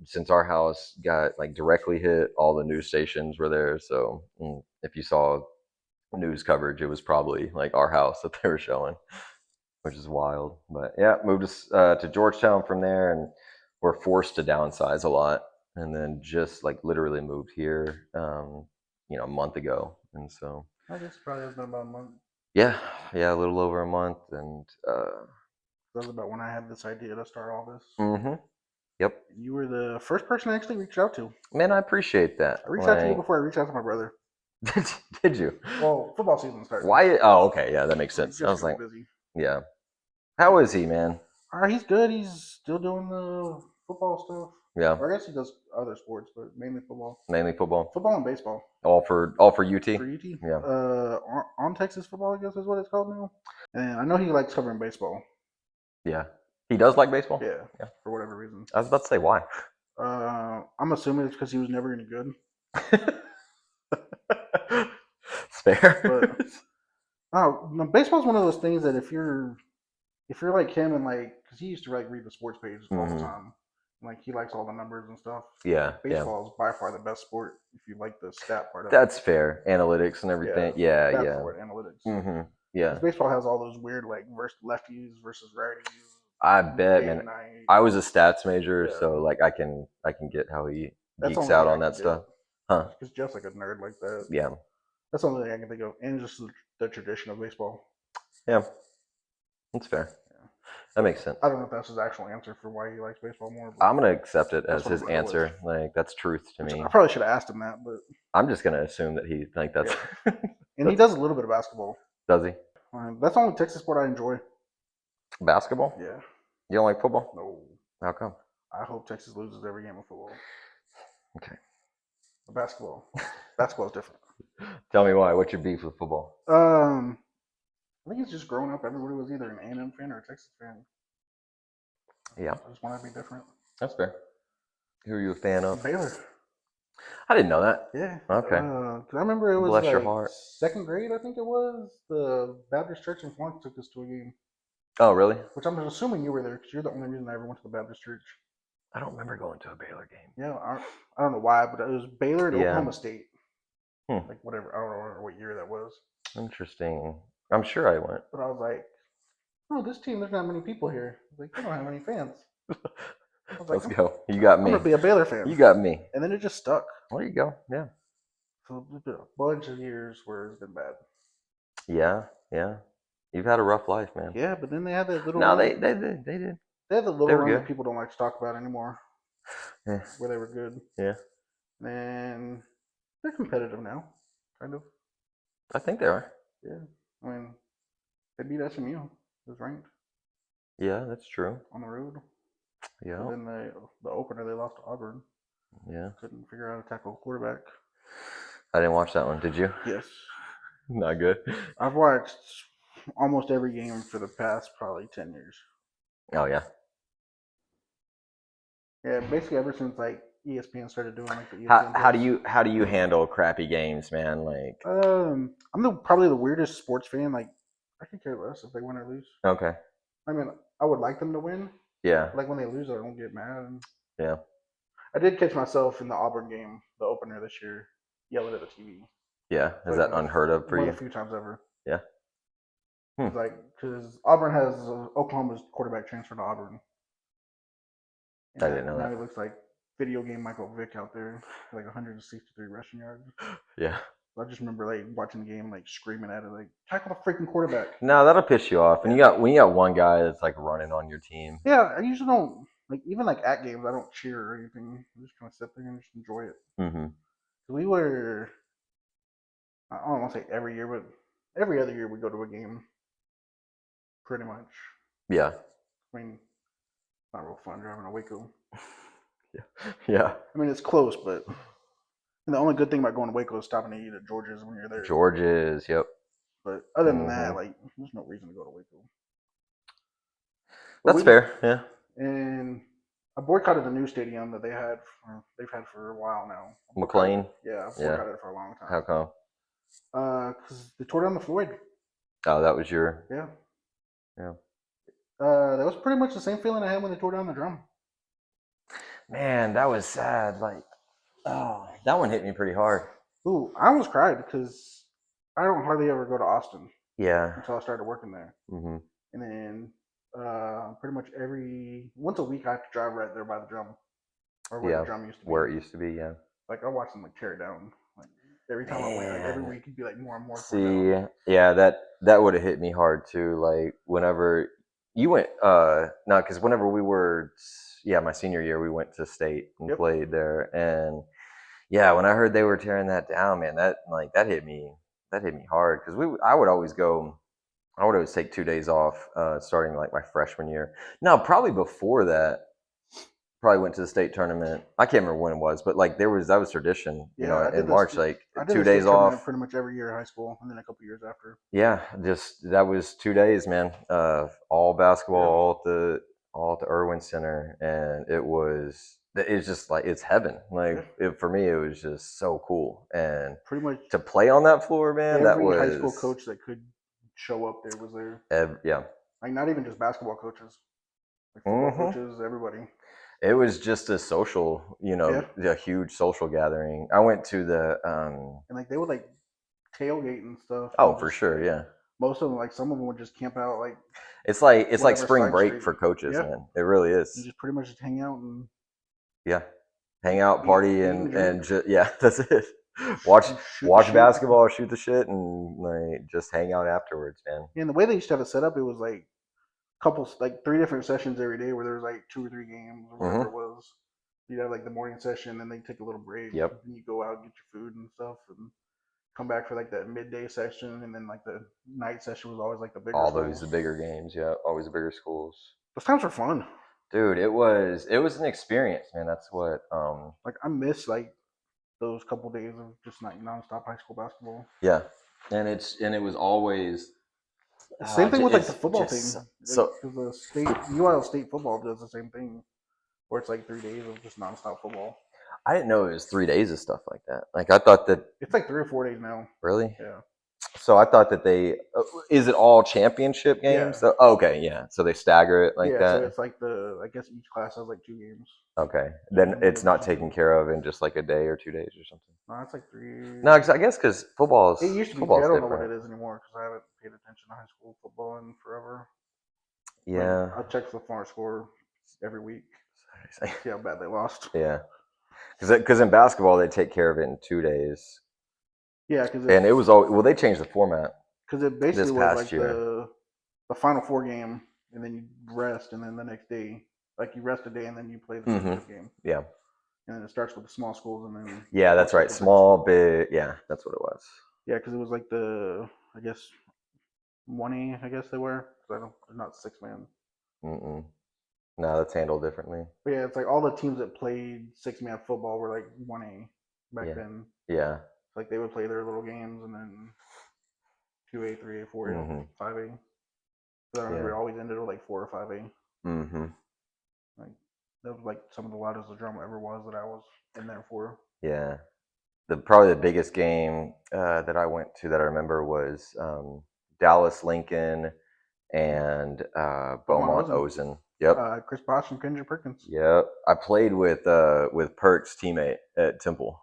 since our house got like directly hit, all the news stations were there. So if you saw news coverage, it was probably like our house that they were showing, which is wild. But yeah, moved us to Georgetown from there, and we're forced to downsize a lot, and then just like literally moved here, a month ago, and so I guess probably has been about a month. Yeah, a little over a month, and that was about when I had this idea to start all this. Mm-hmm. Yep. You were the first person I actually reached out to. Man, I appreciate that. I reached out to you before I reached out to my brother. Did you? Well, football season started. Why? Oh, okay. Yeah, that makes sense. I was like, busy. Yeah. How is he, man? He's good. He's still doing the football stuff. Yeah. Or I guess he does other sports, but mainly football. Mainly football. Football and baseball. All for UT. For UT. Yeah. On Texas football, I guess is what it's called now. And I know he likes covering baseball. Yeah. He does like baseball? Yeah. For whatever reason. I was about to say why. I'm assuming it's because he was never any good. It's fair. But baseball's one of those things that if you're like him and like, because he used to like read the sports pages all the time, like he likes all the numbers and stuff. Yeah, baseball is by far the best sport if you like the stat part of That's it. Fair. Analytics and everything. Yeah. Analytics. Mm-hmm. Yeah. Baseball has all those weird like lefties versus righties. I bet, man. I was a stats major, so like I can get how he geeks out on that stuff. Huh? He's just like a nerd like that. Yeah. That's the only thing I can think of, and just the tradition of baseball. Yeah, that's fair. Yeah. That makes sense. I don't know if that's his actual answer for why he likes baseball more. I'm gonna accept it as his answer. Like that's truth to me. I probably should have asked him that, but I'm just gonna assume that he like that's. Yeah. And he does a little bit of basketball. Does he? That's the only Texas sport I enjoy. Basketball? Yeah. You don't like football? No. How come? I hope Texas loses every game of football. Okay. Basketball. Basketball is different. Tell me why. What's your beef with football? I think it's just growing up. Everybody was either an A&M fan or a Texas fan. Yeah. I just want to be different. That's fair. Who are you a fan of? Baylor. I didn't know that. Yeah. Okay. Because I remember it was Bless your heart. second grade, I think it was. The Baptist Church in Florence took us to a game. Oh, really? Which I'm assuming you were there because you're the only reason I ever went to the Baptist Church. I don't remember going to a Baylor game. Yeah, I don't know why, but it was Baylor and Oklahoma State. Like whatever, I don't know what year that was. Interesting. I'm sure I went. But I was like, oh, this team, there's not many people here. Like, they don't have any fans. Let's go. You got me. I'm going to be a Baylor fan. You got me. And then it just stuck. There you go. Yeah. So it's been a bunch of years where it's been bad. Yeah. You've had a rough life, man. Yeah, but then they had that little... No, they did. They had the little run that people don't like to talk about anymore. Yeah. Where they were good. Yeah. And they're competitive now, kind of. I think they are. Yeah. I mean, they beat SMU. It was ranked. Yeah, that's true. On the road. Yeah. But then the opener, they lost to Auburn. Yeah. Couldn't figure out how to tackle a quarterback. I didn't watch that one. Did you? Yes. Not good. I've watched almost every game for the past probably 10 years. Oh, yeah. Yeah, basically ever since like ESPN started doing like the ESPN. How do you handle crappy games, man? Like I'm probably the weirdest sports fan. Like I could care less if they win or lose. Okay. I mean, I would like them to win. Yeah. Like when they lose, I don't get mad. Yeah. I did catch myself in the Auburn game, the opener this year, yelling at the TV. Yeah. Is that unheard of for you? A few times ever. Yeah. Like, because Auburn has Oklahoma's quarterback transferred to Auburn. And I didn't know that. Now he looks like video game Michael Vick out there, like 163 rushing yards. Yeah. I just remember like watching the game, like screaming at it, like tackle the freaking quarterback. No, that'll piss you off. And Yeah. when you got one guy that's like running on your team. Yeah, I usually don't like even like at games. I don't cheer or anything. I just kind of sit there and just enjoy it. Mm-hmm. We were, I don't want to say every year, but every other year we go to a game, pretty much. Yeah. I mean, it's not real fun driving to Waco. Yeah. Yeah. I mean, it's close, but and the only good thing about going to Waco is stopping to eat at George's when you're there. George's, yep. But other than that, like, there's no reason to go to Waco. That's fair, yeah. And I boycotted the new stadium that they've had for a while now. McLean? Yeah, I boycotted it for a long time. How come? Because they tore down the Floyd. Oh, that was your... Yeah. Yeah. That was pretty much the same feeling I had when they tore down the Drum. Man, that was sad. Like, oh, that one hit me pretty hard. Ooh, I almost cried because I don't hardly ever go to Austin. Yeah. Until I started working there. Mm-hmm. And then pretty much once a week I have to drive right there by the Drum. Or where the Drum used to be. Where it used to be, yeah. Like, I watch them like tear it down. Like, every time I went, like, every week it'd be like more and more. See, yeah, that would have hit me hard too. Like, whenever you went, no, because whenever we were, my senior year, we went to state and played there. And yeah, when I heard they were tearing that down, man, that hit me hard. Because I would always take 2 days off starting like my freshman year. No, probably before that, probably went to the state tournament. I can't remember when it was, but like that was tradition. You know, in March, like 2 days off. Pretty much every year in high school, and then a couple years after. Yeah, just that was 2 days, man. All basketball, all at the Irwin Center, and it's just like it's heaven. Like for me, it was just so cool, and pretty much to play on that floor, man. That was high school coach that could show up there was there. Yeah, like not even just basketball coaches, like football coaches, everybody. It was just a social, a huge social gathering. I went to the and like they would like tailgate and stuff. Oh, for sure, yeah. Most of them, like some of them, would just camp out. Like it's like spring break for coaches, man. It really is. You just pretty much just hang out and hang out, party, and that's it. Watch basketball, shoot the shit, and like just hang out afterwards, man. Yeah, and the way they used to have it set up, it was like like 3 different sessions every day where there was like 2 or 3 games or whatever it was. You'd have like the morning session, and then take a little break. Yep. And you go out, get your food and stuff, and come back for like that midday session, and then like the night session was always like the bigger. The bigger games, yeah, always the bigger schools. Those times were fun, dude. It was an experience, man. That's what like I miss like those couple days of just like nonstop high school basketball. Yeah, and it was always. Same thing with like the football thing. So the UIL state football does the same thing, where it's like 3 days of just nonstop football. I didn't know it was 3 days of stuff like that. Like I thought that it's like 3 or 4 days now. Really? Yeah. So I thought that is it all championship games? Yeah. So, okay, yeah. So they stagger it like that. So it's like I guess each class has like 2 games. Okay, then it's not taken care of in just like a day or 2 days or something. No, it's like 3. No, I guess because football is. It used to be. I don't know what it is anymore because I haven't paid attention to high school football in forever. Yeah. I check the final score every week. See how bad they lost. Yeah, because in basketball they take care of it in 2 days. Yeah, because it was all they changed the format. Because it basically was like the Final Four game, and then you rest, and then the next day, like you rest a day, and then you play the championship game. Yeah. And then it starts with the small schools, and then that's right, small, big. Yeah, that's what it was. Yeah, because it was like I guess 1A, I guess they were. Because they're not 6-man. No, that's handled differently. But yeah, it's like all the teams that played 6-man football were like 1A back then. Yeah. Like they would play their little games, and then 2A, 3A, 4A, 5A. I remember it always ended with like 4 or 5A. Like that was like some of the loudest the Drum ever was that I was in there for. Yeah, probably the biggest game that I went to that I remember was Dallas Lincoln and Beaumont Ozen. Yep. Chris Bosh and Kendra Perkins. Yep. I played with Perk's teammate at Temple.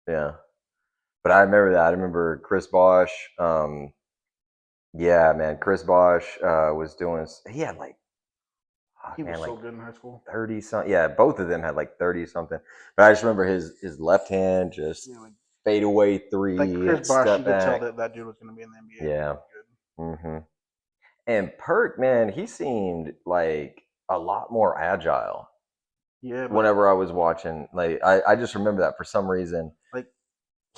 Yeah. But I remember that. I remember Chris Bosh. Yeah, man. Chris Bosh was doing. He had like. He was so good in high school. 30 something. Yeah, both of them had like 30 something. But I just remember his left hand just fadeaway Like three, Chris hit Bosh, step you could tell back. that dude was going to be in the NBA. Yeah. Good. hmm And Perk, man, he seemed like a lot more agile. Yeah, but Whenever I was watching, like I just remember that for some reason, like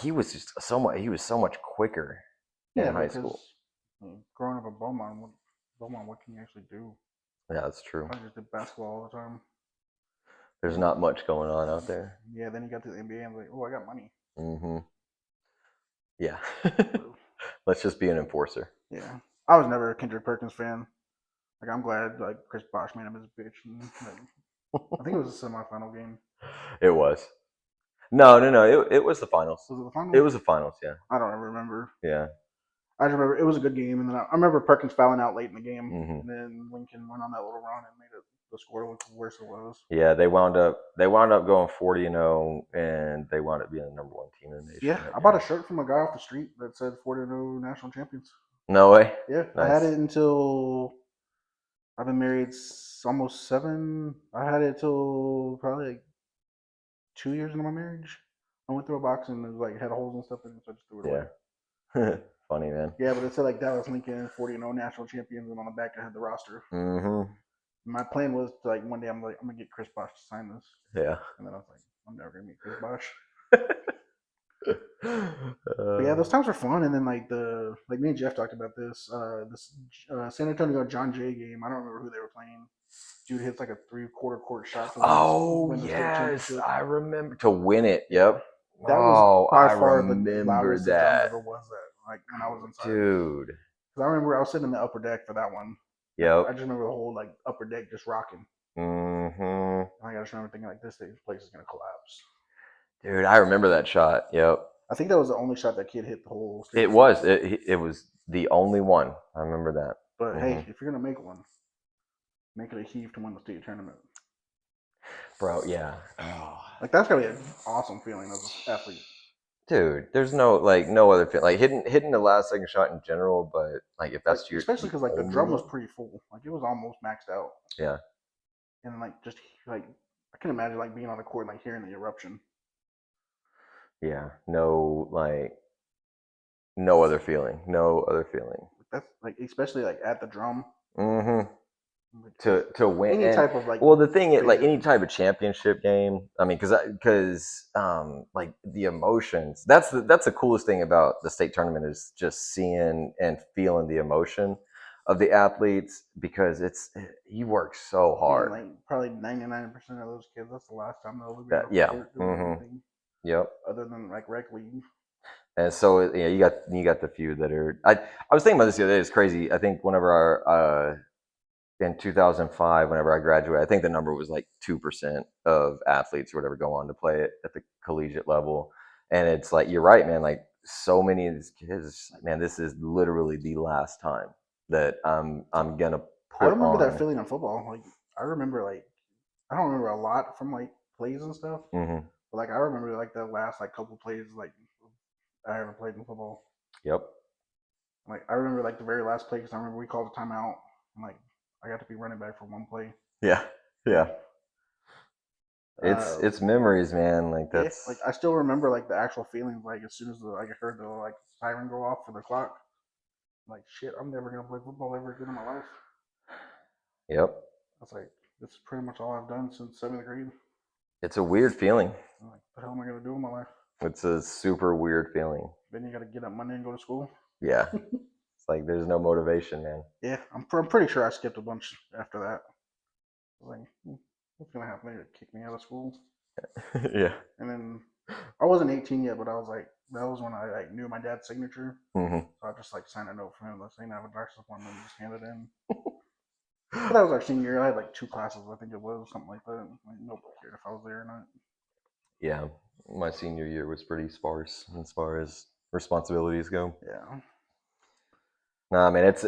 he was just he was so much quicker in yeah, high because school. growing up in Beaumont, what can you actually do? Yeah, that's true. I just did basketball all the time. There's not much going on out there. Yeah, then you got to the NBA and like, oh, I got money. hmm Yeah. Let's just be an enforcer. Yeah, I was never a Kendrick Perkins fan. Like, I'm glad like Chris Bosh made him his bitch. And, like, I think it was a semifinal game. It was. No. It was the finals. Was it the finals? It was the finals. Yeah. I don't ever remember. Yeah. I just remember it was a good game, and then I remember Perkins fouling out late in the game, hmm and then Lincoln went on that little run and made the score look worse than it was. Yeah. They wound up going 40-0, and they wound up being the number one team in the nation. Yeah, I bought a shirt from a guy off the street that said 40-0 national champions. No way. Yeah, nice. I had it until I've been married almost 7. I had it till probably like 2 years into my marriage. I went through a box and it was like had holes and stuff in it, so I just threw it away. Yeah. Funny, man. Yeah, but it said like Dallas Lincoln 40-0 national champions, and on the back I had the roster. Mm-hmm. My plan was to, like, one day I'm gonna get Chris Bosh to sign this. Yeah. And then I was like, I'm never gonna meet Chris Bosh. But yeah, those times were fun. And then like me and Jeff talked about this San Antonio John Jay game. I don't remember who they were playing. Dude hits like a 3/4 court shot to win the state championship. I remember, to win it. Yep. That was by far the remember loudest that. Ever was that. Like when I was inside. Dude. Because I remember I was sitting in the upper deck for that one. Yep. I just remember the whole like upper deck just rocking. Mm-hmm. I just remember thinking like this place is gonna collapse. Dude, I remember that shot. Yep. I think that was the only shot that kid hit the whole state. It was. It was the only one. I remember that. But hey, if you're gonna make one, make it a heave to win the state tournament. Bro, yeah. Oh. Like that's gotta be an awesome feeling as an athlete. Dude, there's no other feeling. Like hitting the last second shot in general, but like if that's your, especially because like the drum was pretty full. Like it was almost maxed out. Yeah. And like just like I can imagine like being on the court and like hearing the eruption. Yeah. No other feeling. No other feeling. That's like especially like at the drum. Mm-hmm. To win any type of like, well, the thing is like any type of championship game. I mean, because like the emotions. That's the coolest thing about the state tournament is just seeing and feeling the emotion of the athletes, because you work so hard. Like probably 99% of those kids, that's the last time they'll be on the court doing anything. Yep. Other than like rec league. And so yeah, you got the few that are. I was thinking about this the other day. It's crazy. I think whenever our in 2005, whenever I graduated, I think the number was like 2% of athletes or whatever go on to play it at the collegiate level. And it's like, you're right, man. Like so many of these kids, man, this is literally the last time that I'm gonna put. I remember that feeling in football. Like I remember like I don't remember a lot from like plays and stuff. Mm-hmm. But like I remember like the last like couple plays like I ever played in football. Yep. Like I remember like the very last play because I remember we called a timeout and like I got to be running back for one play. Yeah. It's memories, man. Like that's like I still remember like the actual feeling. Like as soon as I heard the like siren go off for the clock, I'm like shit, I'm never gonna play football ever again in my life. Yep. I was like, this is pretty much all I've done since 7th grade. It's a weird feeling. I'm like, what the hell am I gonna do in my life? It's a super weird feeling. Then you got to get up Monday and go to school. Yeah. It's like there's no motivation, man. Yeah, I'm pretty sure I skipped a bunch after that. I was like, what's gonna happen? They're gonna kick me out of school. Yeah. And then I wasn't 18 yet, but I was like, that was when I like knew my dad's signature. Mm-hmm. So I just like signed a note for him. Saying I have a doctor's appointment and just hand it in. But that was our senior year. I had like 2 classes, I think it was, something like that. Like, nobody cared if I was there or not. Yeah, my senior year was pretty sparse as far as responsibilities go. Yeah. Nah, man, that's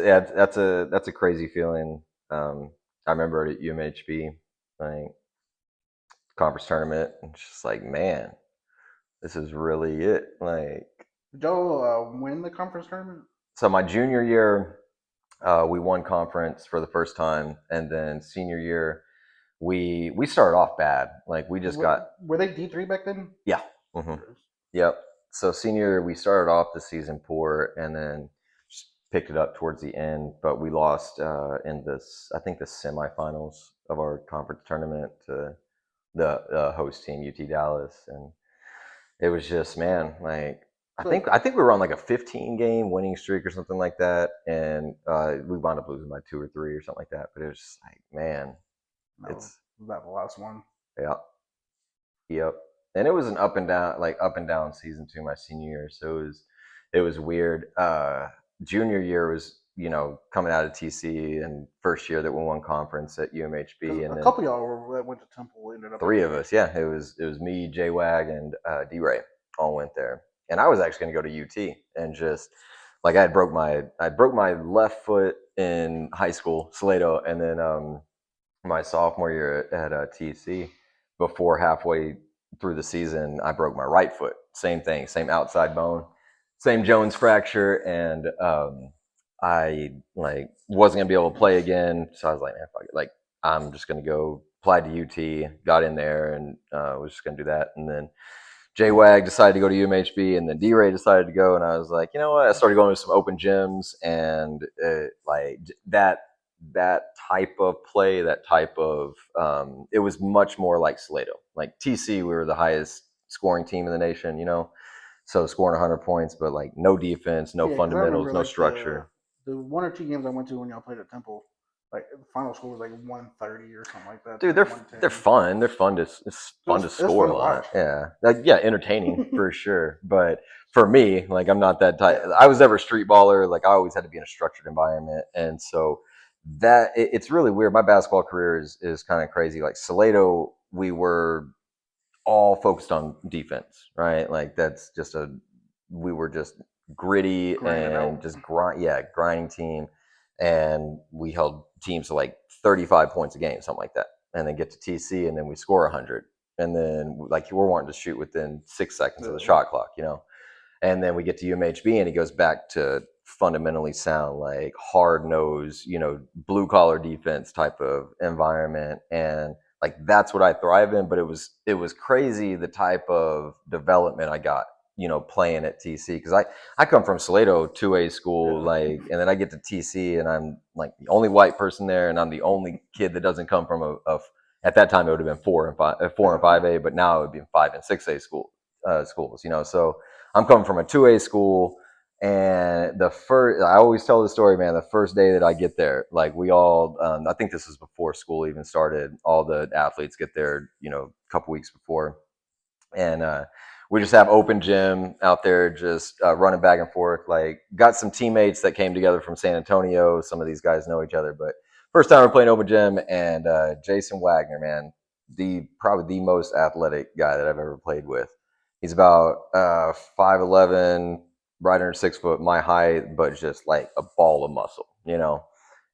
a crazy feeling. I remember at UMHB, like conference tournament, and just like, man, this is really it. Like, did y'all win the conference tournament? So my junior year, we won conference for the first time, and then senior year, we started off bad. Like we just were they D3 back then? Yeah. Mm-hmm. Yep. so senior year, we started off the season poor, and then just picked it up towards the end. But we lost in I think the semifinals of our conference tournament to the host team, UT Dallas, and it was just, man, like I think we were on like a 15 game winning streak or something like that, and we wound up losing by 2 or 3 or something like that. But it was just like, man, was that the last one? Yeah, yep. And it was an up and down season too, my senior year. So it was weird. Junior year was, coming out of TC, and first year that we won conference at UMHB, and a then couple of y'all that went to Temple ended up. 3 of us, yeah. It was me, J Wag, and D Ray all went there. And I was actually going to go to UT and just like I broke my left foot in high school, Salado, and then my sophomore year at TC, before halfway through the season, I broke my right foot. Same thing, same outside bone, same Jones fracture, and I like wasn't gonna be able to play again. So I was like, man, fuck it. Like, I'm just gonna go apply to UT. Got in there and was just gonna do that. And then J Wag decided to go to UMHB, and then D Ray decided to go. And I was like, you know what? I started going to some open gyms, and like that type of play, that type of it was much more like Salado. Like TC, we were the highest scoring team in the nation, so scoring 100 points, but like no defense, no fundamentals, no structure. The 1 or 2 games I went to when y'all played at Temple, like the final score was like 130 or something like that. Dude, they're fun. They're fun to it's fun to score a lot. Yeah, yeah, entertaining for sure. But for me, like I'm not that type. I was never a street baller. Like I always had to be in a structured environment, and so it's really weird. My basketball career is kind of crazy. Like Salado, we were all focused on defense, right? Like we were just gritty and just grinding team, and we held teams to like 35 points a game, something like that, and then get to TC, and then we score 100, and then like we're wanting to shoot within 6 seconds of the shot clock, and then we get to UMHB, and he goes back to fundamentally sound, like hard nosed, blue collar defense type of environment, and like that's what I thrive in. But it was crazy the type of development I got, playing at TC, because I come from Salado 2A school, like, and then I get to TC, and I'm like the only white person there, and I'm the only kid that doesn't come from a at that time it would have been 4 and 5A, but now it would be 5 and 6A schools, so I'm coming from a 2A school, and I always tell the story, man. The first day that I get there, like we all, I think this was before school even started. All the athletes get there, a couple weeks before, and we just have open gym out there, just running back and forth. Like, got some teammates that came together from San Antonio. Some of these guys know each other, but first time we're playing open gym, and Jason Wagner, man, probably the most athletic guy that I've ever played with. He's about 5'11", right under 6 foot, my height, but just like a ball of muscle,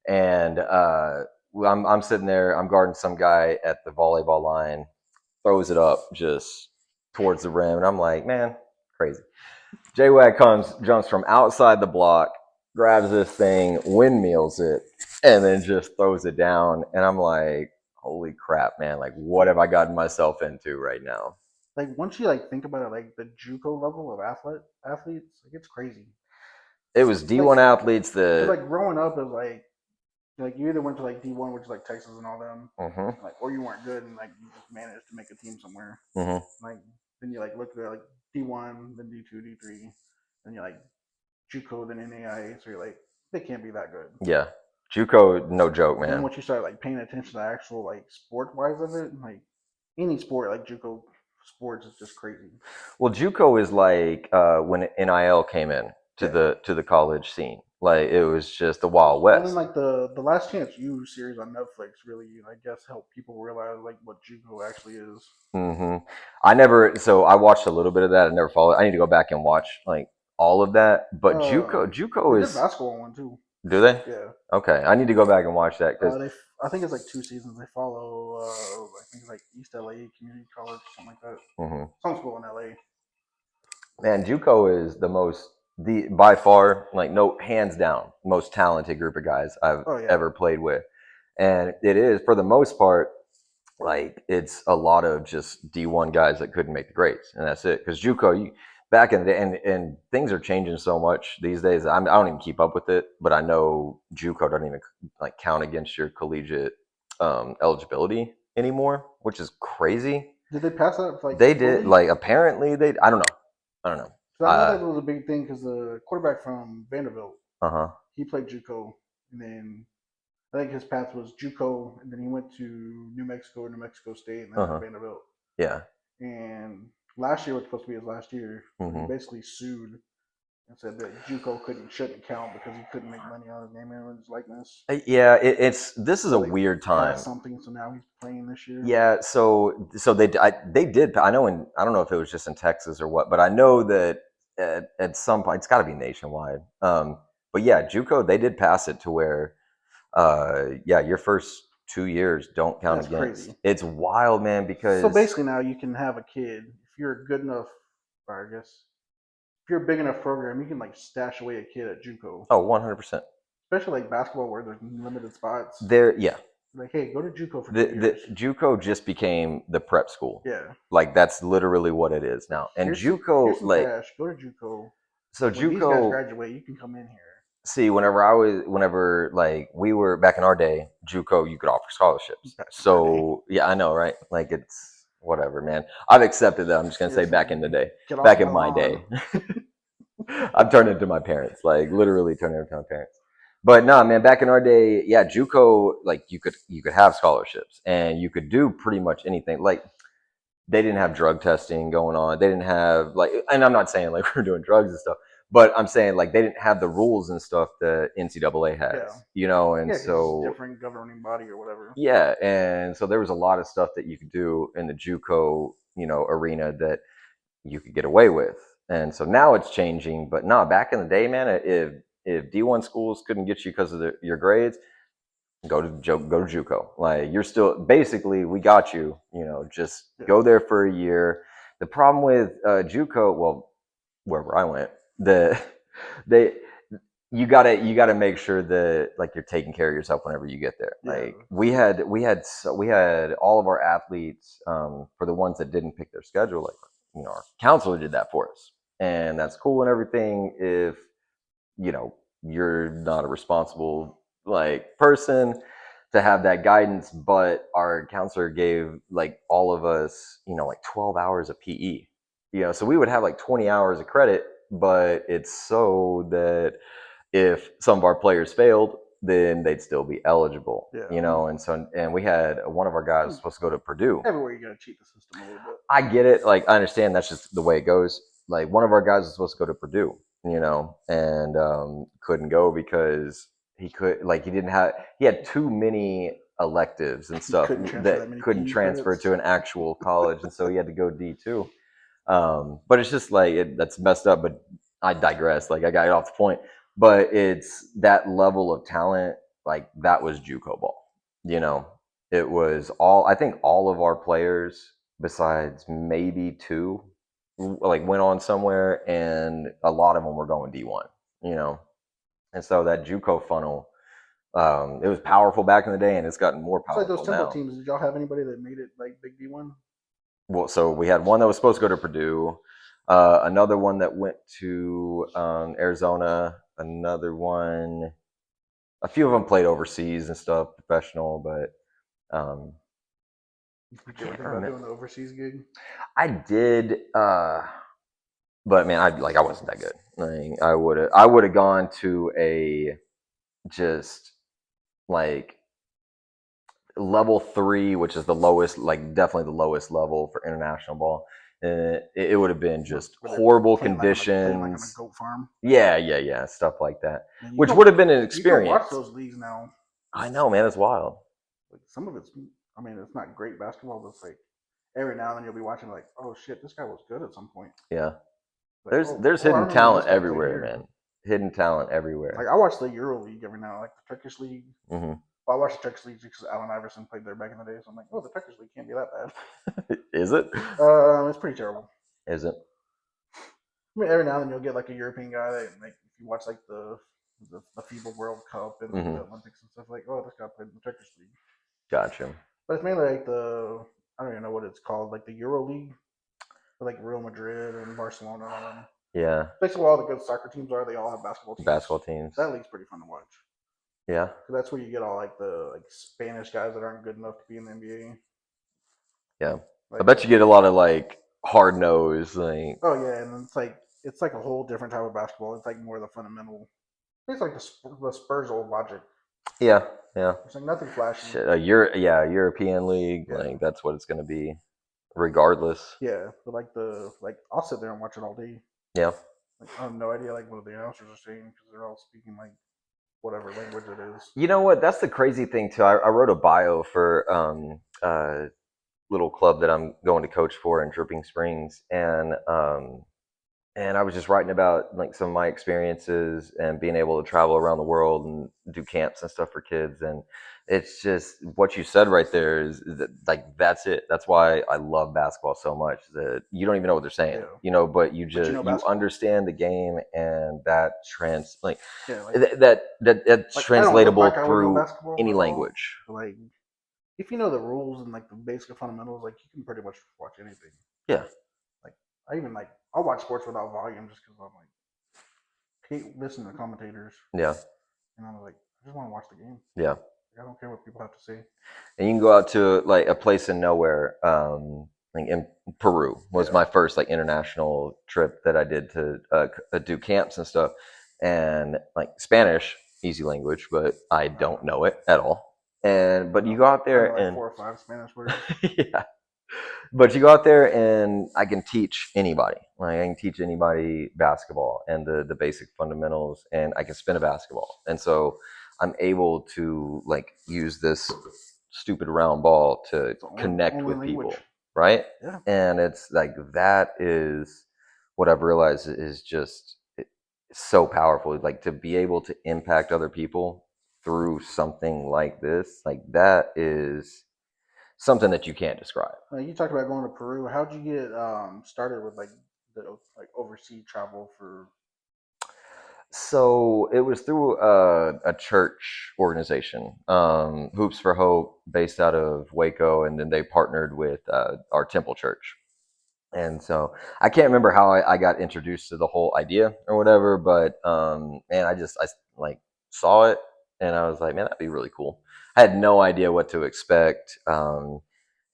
And I'm sitting there, I'm guarding some guy at the volleyball line, throws it up just towards the rim, and I'm like, man, crazy. J-Wag jumps from outside the block, grabs this thing, windmills it, and then just throws it down. And I'm like, holy crap, man! Like, what have I gotten myself into right now? Like once you like think about it, like the JUCO level of athletes, like it's crazy. It was D1 athletes that like growing up is like you either went to like D1, which is like Texas and all them, like, or you weren't good and like you just managed to make a team somewhere. Like then you like look at like D1, then D2, D3, then you're like JUCO, then NAIA. So you're like, they can't be that good. Yeah, JUCO, no joke, man. And once you start like paying attention to the actual like sport wise of it, like any sport, like JUCO sports is just crazy. Well, JUCO is like when NIL came in to the college scene. Like it was just the Wild West. And then like the Last Chance U series on Netflix really, I guess, helped people realize like what JUCO actually is. I watched a little bit of that. I never followed. I need to go back and watch like all of that. But JUCO is basketball one too. Do they? Yeah. Okay, I need to go back and watch that because I think it's like 2 seasons. They follow I think it's like East LA Community College, something like that. Some school in LA. Man, JUCO is by far, like, no, hands down, most talented group of guys I've ever played with. And it is, for the most part, like, it's a lot of just D1 guys that couldn't make the grades, and that's it. Because JUCO, back in the day, and things are changing so much these days. I don't even keep up with it, but I know JUCO doesn't even like count against your collegiate eligibility anymore, which is crazy. Did they pass that like They did, fully? like, apparently they. I don't know. I don't know. So I know that was a big thing because the quarterback from Vanderbilt, Uh-huh. he played JUCO, and then I think his path was JUCO, and then he went to New Mexico or New Mexico State, and then went to Vanderbilt. Yeah. And last year was supposed to be his last year, but he Mm-hmm. basically sued and said that JUCO shouldn't count because he couldn't make money on his name and his likeness. Yeah, it's this is So a they weird time. passed something, so now he's playing this year. Yeah, so they did. I know I don't know if it was just in Texas or what, but I know that at some point it's got to be nationwide. But yeah, JUCO, they did pass it to where yeah, your first 2 years don't count That's against. crazy. It's wild, man, So because basically, now you can have a kid if you're good enough, or I guess if you're a big enough program, you can like stash away a kid at JUCO, oh, 100%. especially like basketball where there's limited spots. There, yeah, Like, hey, go to JUCO for 2 years. the JUCO just became the prep school. Yeah. Like that's literally what it is now. And Here's JUCO, some like, cash. Go to JUCO. so When these guys JUCO, graduate, you can come in here. see, whenever like we were back in our day, JUCO, you could offer scholarships. So yeah, I know, right? Like it's whatever, man. I've accepted that. I'm just gonna say back in the day, Get off back my in my lawn. day. I've turned into my parents, like literally turned into my parents. But no, man, back in our day, yeah, JUCO, like you could have scholarships and you could do pretty much anything. Like they didn't have drug testing going on. They didn't have like, and I'm not saying like we're doing drugs and stuff, but I'm saying like they didn't have the rules and stuff that NCAA Yeah. has, you know, and Yeah, because it's a so different governing body or whatever. yeah, and so there was a lot of stuff that you could do in the JUCO, arena that you could get away with, and so now it's changing. But no, back in the day, man, if D1 schools couldn't get you because of your grades, go to JUCO. Like you're still basically we got you. Just go there for a year. The problem with JUCO, well, wherever I went, they you gotta make sure that like you're taking care of yourself whenever you get there. Like we had all of our athletes for the ones that didn't pick their schedule. Like our counselor did that for us, and that's cool and everything. If you're not a responsible like person to have that guidance, but our counselor gave like all of us like 12 hours of PE, so we would have like 20 hours of credit, but it's so that if some of our players failed, then they'd still be eligible. And we had one of our guys supposed to go to Purdue. Everywhere you gotta cheat the system a little bit. I get it. Like I understand that's just the way it goes. Like one of our guys was supposed to go to Purdue, and couldn't go because he had too many electives and stuff that couldn't transfer to an actual college, and so he had to go D2. But it's just like that's messed up. But I digress. Like I got off the point. But it's that level of talent. Like that was JUCO ball. It was all. I think all of our players, besides maybe two, like went on somewhere, and a lot of them were going D1. And so that JUCO funnel, it was powerful back in the day, and it's gotten more It's like powerful those Temple now. teams. Did y'all have anybody that made it like Big D1? Well, so we had one that was supposed to go to Purdue, another one that went to Arizona, another one. A few of them played overseas and stuff, professional, but Did you ever think about doing the overseas gig? I did, but man, I wasn't that good. Like, I would have gone to a just like level 3, which is the lowest, like definitely the lowest level for international ball. And it would have been just horrible conditions. Like on a goat farm. Yeah, stuff like that, which can- would have been an You can watch experience. those leagues now. I know, man, it's wild. Like some of it's, I mean, it's not great basketball, but it's like every now and then you'll be watching like, oh shit, this guy was good at some point. Yeah, Like, there's I hidden remember talent this guy played everywhere, here. man. Hidden talent everywhere. Like I watch the Euro League every now, like the Turkish League. hmm Well, I watched the Turkish League because Allen Iverson played there back in the day, so I'm like, oh, the Turkish League can't be that bad. Is it? It's pretty terrible. Is it? I mean, every now and then you'll get like a European guy that, like, if you watch like the FIBA World Cup and the Olympics and stuff, like, oh, this guy played in the Turkish League. Gotcha. But it's mainly like I don't even know what it's called, like the Euro League. like Real Madrid and Barcelona and all them. Yeah. Basically, all the good soccer teams are. They all have basketball teams. Basketball teams. That league's pretty fun to watch. Yeah. So that's where you get all like the like Spanish guys that aren't good enough to be in the NBA. Yeah. Like, I bet you get a lot of like hard nosed, like. Oh yeah, and it's like a whole different type of basketball. It's like more the fundamental. It's like the Spurs old logic. Yeah. Yeah. It's like nothing flashy. Shit, European league, yeah. Like that's what it's gonna be, regardless. Yeah, but I'll sit there and watch it all day. Yeah. Like, I have no idea like what the announcers are saying because they're all speaking like whatever language it is. You know what? That's the crazy thing too. I wrote a bio for little club that I'm going to coach for in Dripping Springs, and I was just writing about like some of my experiences and being able to travel around the world and do camps and stuff for kids. And it's just what you said right there is that, like, that's it. That's why I love basketball so much, that you don't even know what they're saying, but you understand the game, and that that's like, translatable like through any language. Like, if you know the rules and like the basic fundamentals, like you can pretty much watch anything. Yeah. Like I'll watch sports without volume just because I'm like hate listening to commentators. Yeah. And I'm like, I just want to watch the game. Yeah. I don't care what people have to say. And you can go out to like a place in nowhere. Like in Peru was my first like international trip that I did to do camps and stuff. And like Spanish, easy language, but I don't know it at all. But you go out there like and 4 or 5 Spanish words. Yeah. But you go out there and I can teach anybody. Like I can teach anybody basketball and the basic fundamentals, and I can spin a basketball. And so I'm able to like use this stupid round ball to connect with people, right? Yeah. And it's like that is what I've realized is just it's so powerful. Like to be able to impact other people through something like this, like that is something that you can't describe. You talked about going to Peru. How'd you get started with like the like overseas travel for? So it was through a church organization, Hoops for Hope, based out of Waco, and then they partnered with our temple church. And so I can't remember how I got introduced to the whole idea or whatever, but man, I like saw it and I was like, man, that'd be really cool. I had no idea what to expect, and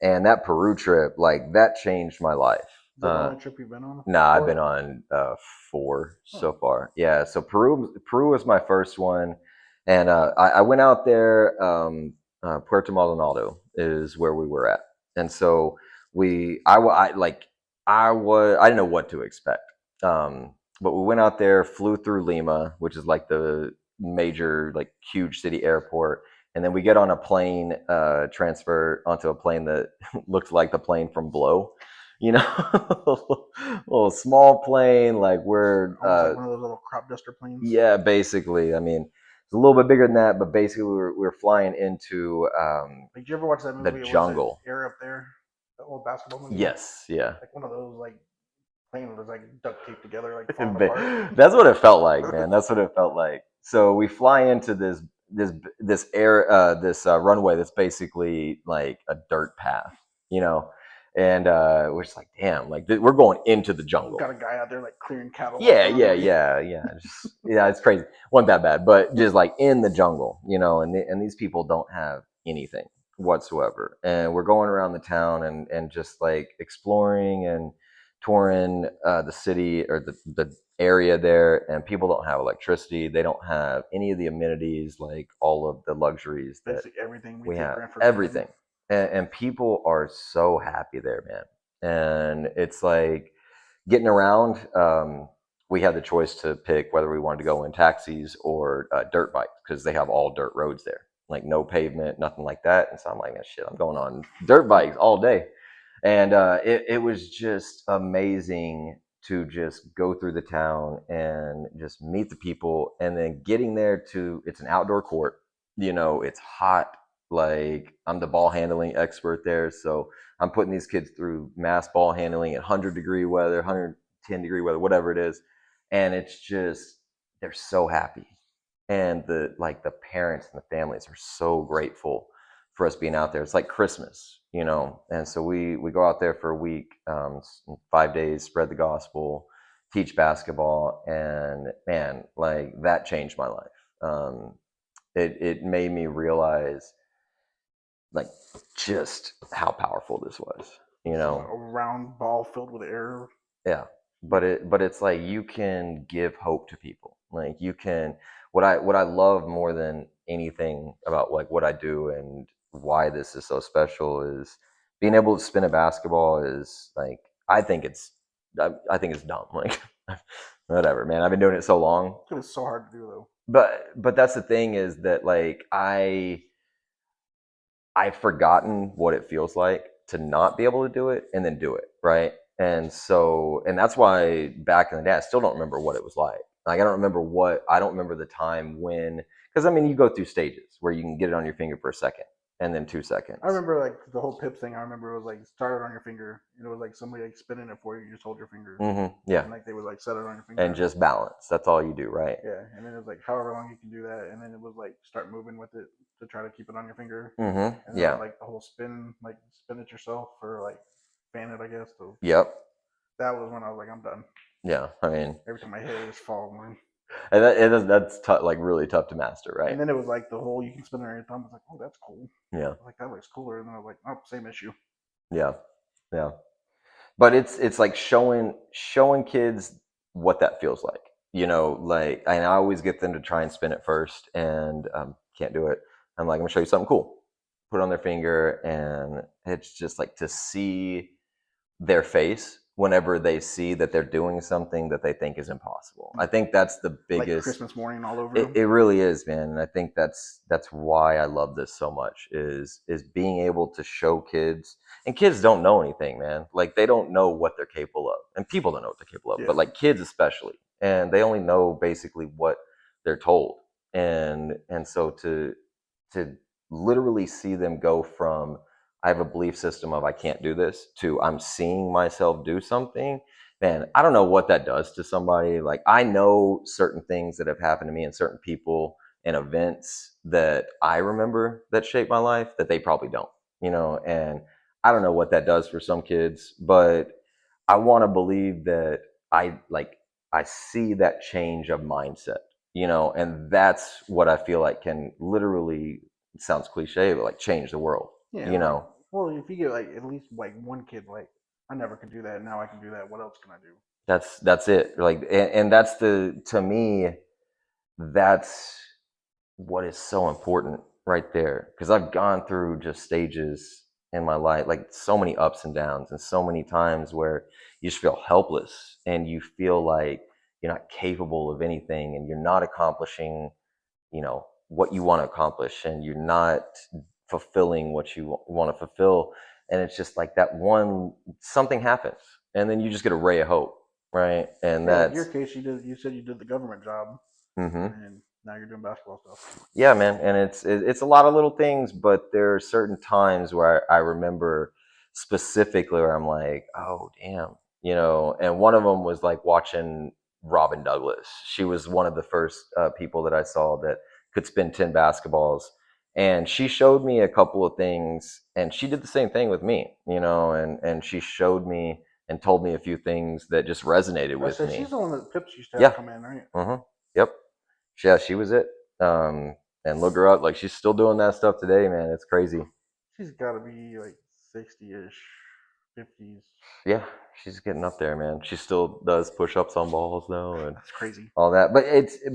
that Peru trip, like that changed my life. Is that the only trip you've been on? Nah, I've been on 4 so far. Yeah, so Peru was my first one, and I went out there. Puerto Maldonado is where we were at, and so I didn't know what to expect. But we went out there, flew through Lima, which is like the major, like huge city airport. And then we get on a plane, transfer onto a plane that looks like the plane from Blow, little small plane, like we're like one of those little crop duster planes. Yeah, basically. I mean, it's a little bit bigger than that, but basically we're flying into Did you ever watch that movie? The Jungle. Air Up There, the old basketball movie. Yes, yeah. Like one of those like plane was like duct taped together, like falling apart. That's what it felt like, man. That's what it felt like. So we fly into this runway that's basically like a dirt path, and we're just like, damn, like we're going into the jungle. Got a guy out there like clearing cattle. Yeah. It's crazy. Wasn't that bad, but just like in the jungle, and these people don't have anything whatsoever, and we're going around the town and just like exploring and touring the city or the area there, and people don't have electricity. They don't have any of the amenities, like all of the luxuries that everything we have. Everything. And people are so happy there, man. And it's like getting around. We had the choice to pick whether we wanted to go in taxis or dirt bikes, because they have all dirt roads there, like no pavement, nothing like that. And so I'm like, man, shit, I'm going on dirt bikes all day. And it was just amazing to just go through the town and just meet the people, and then getting there it's an outdoor court, it's hot. Like I'm the ball handling expert there, so I'm putting these kids through mass ball handling at 100-degree weather, 110-degree weather, whatever it is, and it's just they're so happy, and the parents and the families are so grateful for us being out there. It's like Christmas, and so we go out there for a week, 5 days, spread the gospel, teach basketball, and man, like that changed my life. It made me realize like just how powerful this was, A round ball filled with air. Yeah, but it's like you can give hope to people. Like you can what I love more than anything about like what I do and why this is so special is being able to spin a basketball is like I think it's dumb. Like whatever, man. I've been doing it so long. It's so hard to do though. But that's the thing is that like I've forgotten what it feels like to not be able to do it and then do it, right? And so, and that's why back in the day, I still don't remember what it was like. Like, I don't remember the time when, because I mean, you go through stages where you can get it on your finger for a second and then 2 seconds. I remember like the whole pip thing. I remember it was like started on your finger. It was like somebody like spinning it for you. You just hold your finger. Yeah. And like they would like set it on your finger. And just balance. That's all you do, right? Yeah. And then it was like however long you can do that. And then it was like start moving with it to try to keep it on your finger. And then like the whole spin it yourself for like fan it, I guess. So yep. That was when I was like, I'm done. Yeah. I mean, every time I hit it, it's falling. And that's like really tough to master, right? And then it was like the whole you can spin it on your thumb. I was like, oh, that's cool. Yeah. Like that looks cooler. And then I was like, oh, same issue. Yeah. Yeah. But it's like showing kids what that feels like, like, and I always get them to try and spin it first and can't do it. I'm like, I'm gonna show you something cool. Put it on their finger, and it's just like to see their face whenever they see that they're doing something that they think is impossible. I think that's the biggest, like Christmas morning all over. It really is, man. And I think that's why I love this so much is being able to show kids, and kids don't know anything, man. Like they don't know what they're capable of, and people don't know what they're capable of, but like kids especially, and they only know basically what they're told, and so to literally see them go from I have a belief system of I can't do this to I'm seeing myself do something, man, I don't know what that does to somebody. Like I know certain things that have happened to me and certain people and events that I remember that shaped my life that they probably don't, and I don't know what that does for some kids, but I want to believe that I see that change of mindset, and that's what I feel like can literally, it sounds cliche, but like change the world, Well, if you get like at least like one kid like I never could do that, now I can do that. What else can I do? That's it. Like, and that's to me, that's what is so important right there. Because I've gone through just stages in my life, like so many ups and downs, and so many times where you just feel helpless and you feel like you're not capable of anything and you're not accomplishing, what you want to accomplish, and you're not fulfilling what you want to fulfill. And it's just like that one something happens, and then you just get a ray of hope, right? And that's in your case. You said you did the government job, and now you're doing basketball stuff. Yeah, man, and it's a lot of little things, but there are certain times where I remember specifically where I'm like, oh damn, and one of them was like watching Robin Douglas. She was one of the first people that I saw that could spin 10 basketballs, and she showed me a couple of things, and she did the same thing with me, and she showed me and told me a few things that just resonated with me. She's the one that Pips used to have come in, right? Yep. Yeah, she was it. And look her up. Like she's still doing that stuff today, man. It's crazy. She's got to be like 60-ish, 50s. Yeah, she's getting up there, man. She still does push-ups on balls though, and that's crazy. All that,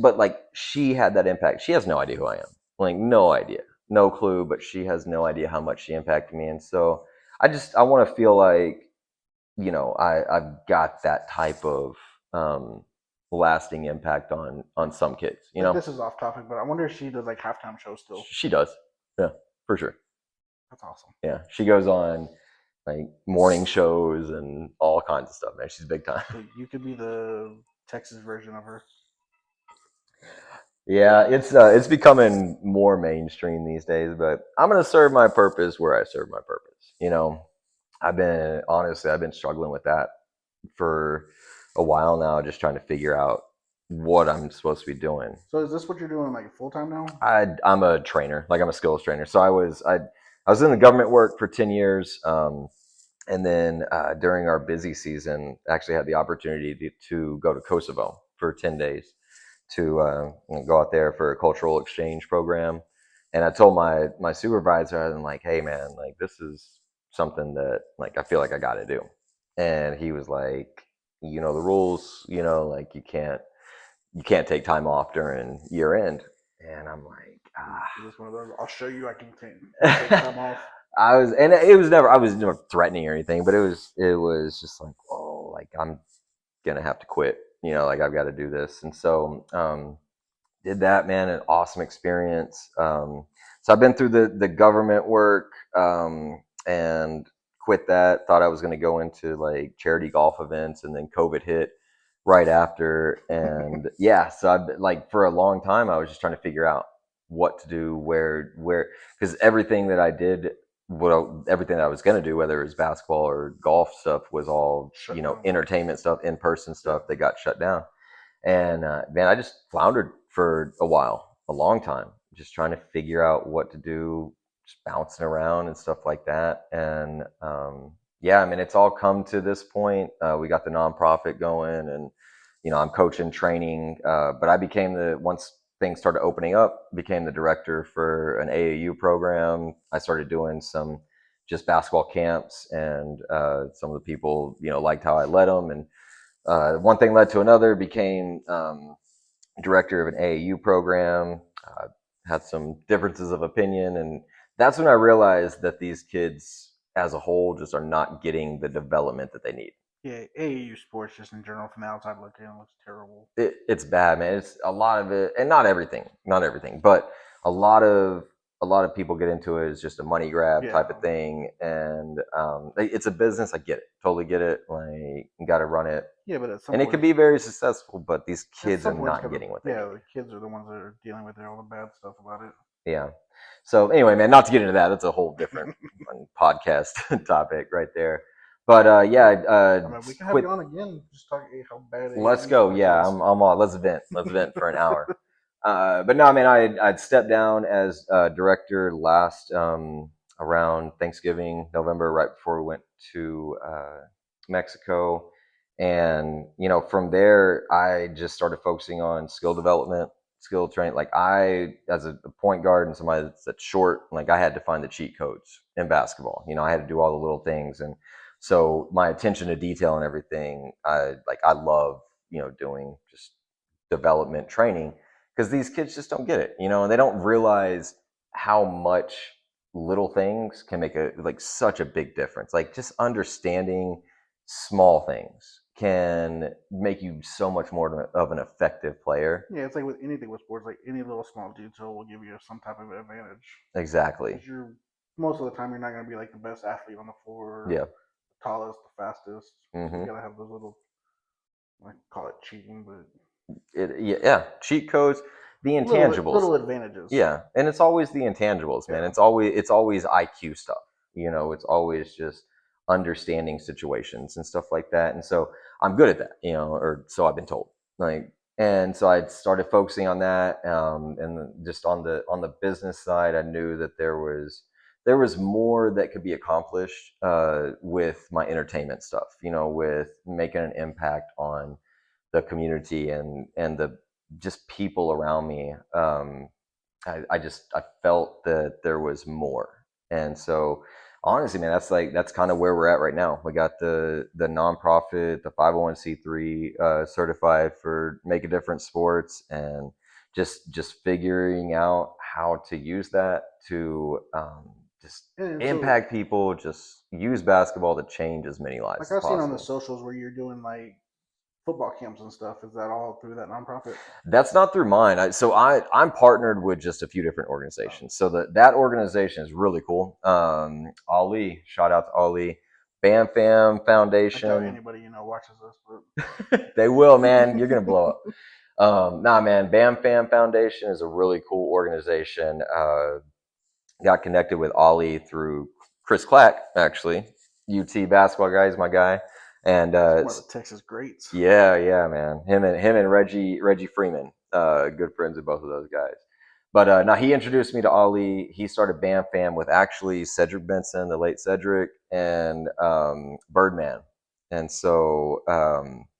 but like she had that impact. She has no idea who I am. Like no idea, no clue. But she has no idea how much she impacted me, and so I want to feel like I've got that type of lasting impact on some kids. This is off topic, but I wonder if she does like halftime shows still. She does, yeah, for sure. That's awesome. Yeah, she goes on like morning shows and all kinds of stuff, man. She's big time. So you could be the Texas version of her. Yeah, it's becoming more mainstream these days, but I'm gonna serve my purpose where I serve my purpose. I've been struggling with that for a while now, just trying to figure out what I'm supposed to be doing. So is this what you're doing like full time now? I'm a trainer, like I'm a skills trainer. So I was in the government work for 10 years. And then during our busy season, I actually had the opportunity to go to Kosovo for 10 days to go out there for a cultural exchange program. And I told my supervisor, I'm like, hey man, like this is something that like I feel like I got to do. And he was like, you know the rules, like you can't take time off during year end. And I'm like, This one of those. I'll show you. I can take time off. and I was never threatening or anything, but it was just like, oh, like I'm gonna have to quit. Like I've got to do this. And so did that, man. An awesome experience. So I've been through the government work and quit that. Thought I was going to go into like charity golf events, and then COVID hit right after. And yeah, so I've like for a long time I was just trying to figure out what to do, where, because everything that I did, everything that I was going to do, whether it was basketball or golf stuff, was all entertainment stuff, in person stuff that got shut down. And man, I just floundered for a while, a long time, just trying to figure out what to do, just bouncing around and stuff like that. And yeah, I mean, it's all come to this point. We got the nonprofit going, and I'm coaching, training. But I became once things started opening up, became the director for an AAU program. I started doing some just basketball camps, and some of the people, liked how I led them, and one thing led to another, became director of an AAU program, had some differences of opinion. And that's when I realized that these kids as a whole just are not getting the development that they need. Yeah, AAU sports just in general from the outside looking in looks terrible. It's bad, man. It's a lot of it, and not everything, but a lot of people get into it as just a money grab type of thing. And it's a business. I get it, totally get it. Like you got to run it. Yeah, but at some and point, it can be very successful, but these kids are not getting what they need. the kids are the ones that are dealing with all the bad stuff about it. Yeah. So anyway, man, not to get into that. That's a whole different podcast topic right there. But yeah, I mean, we can have you on again. Just talk how bad. Let's go. Yeah, I'm on. Let's vent. Let's vent for an hour. But no, I mean, I'd stepped down as director last around Thanksgiving, November, right before we went to Mexico. And from there, I just started focusing on skill development, skill training. Like as a point guard and somebody that's short, like I had to find the cheat codes in basketball. I had to do all the little things. And so my attention to detail and everything, I love doing just development training, because these kids just don't get it, and they don't realize how much little things can make such a big difference. Like just understanding small things can make you so much more of an effective player. Yeah, it's like with anything with sports, like any little small detail will give you some type of advantage. Exactly. Most of the time you're not going to be like the best athlete on the floor. Yeah. The tallest, the fastest. Mm-hmm. You got to have those little, I call it cheating, but cheat codes, the intangibles, little advantages. Yeah, and it's always the intangibles, man. It's always IQ stuff. It's always just understanding situations and stuff like that. And so I'm good at that, or so I've been told. And so I started focusing on that, and just on the business side, I knew that there was more that could be accomplished with my entertainment stuff. With making an impact on the community and the just people around me. I felt that there was more. And so honestly, man, that's kind of where we're at right now. We got the nonprofit, the 501c3 certified for Make a Difference Sports, and just figuring out how to use that to just impact people, just use basketball to change as many lives as possible. Like I've seen on the socials where you're doing like football camps and stuff. Is that all through that nonprofit? That's not through mine. I'm partnered with just a few different organizations. So that organization is really cool. Ali, shout out to Ali. Bam Fam Foundation. I tell anybody watches this, but they will, man. You're gonna blow up. Nah, man. Bam Fam Foundation is a really cool organization. Got connected with Ali through Chris Clack, actually. UT basketball guy is my guy. And one of the Texas greats. Yeah, man. Him and Reggie Freeman, good friends with both of those guys. But no, he introduced me to Ollie. He started Bam Fam with actually Cedric Benson, the late Cedric, and Birdman, and so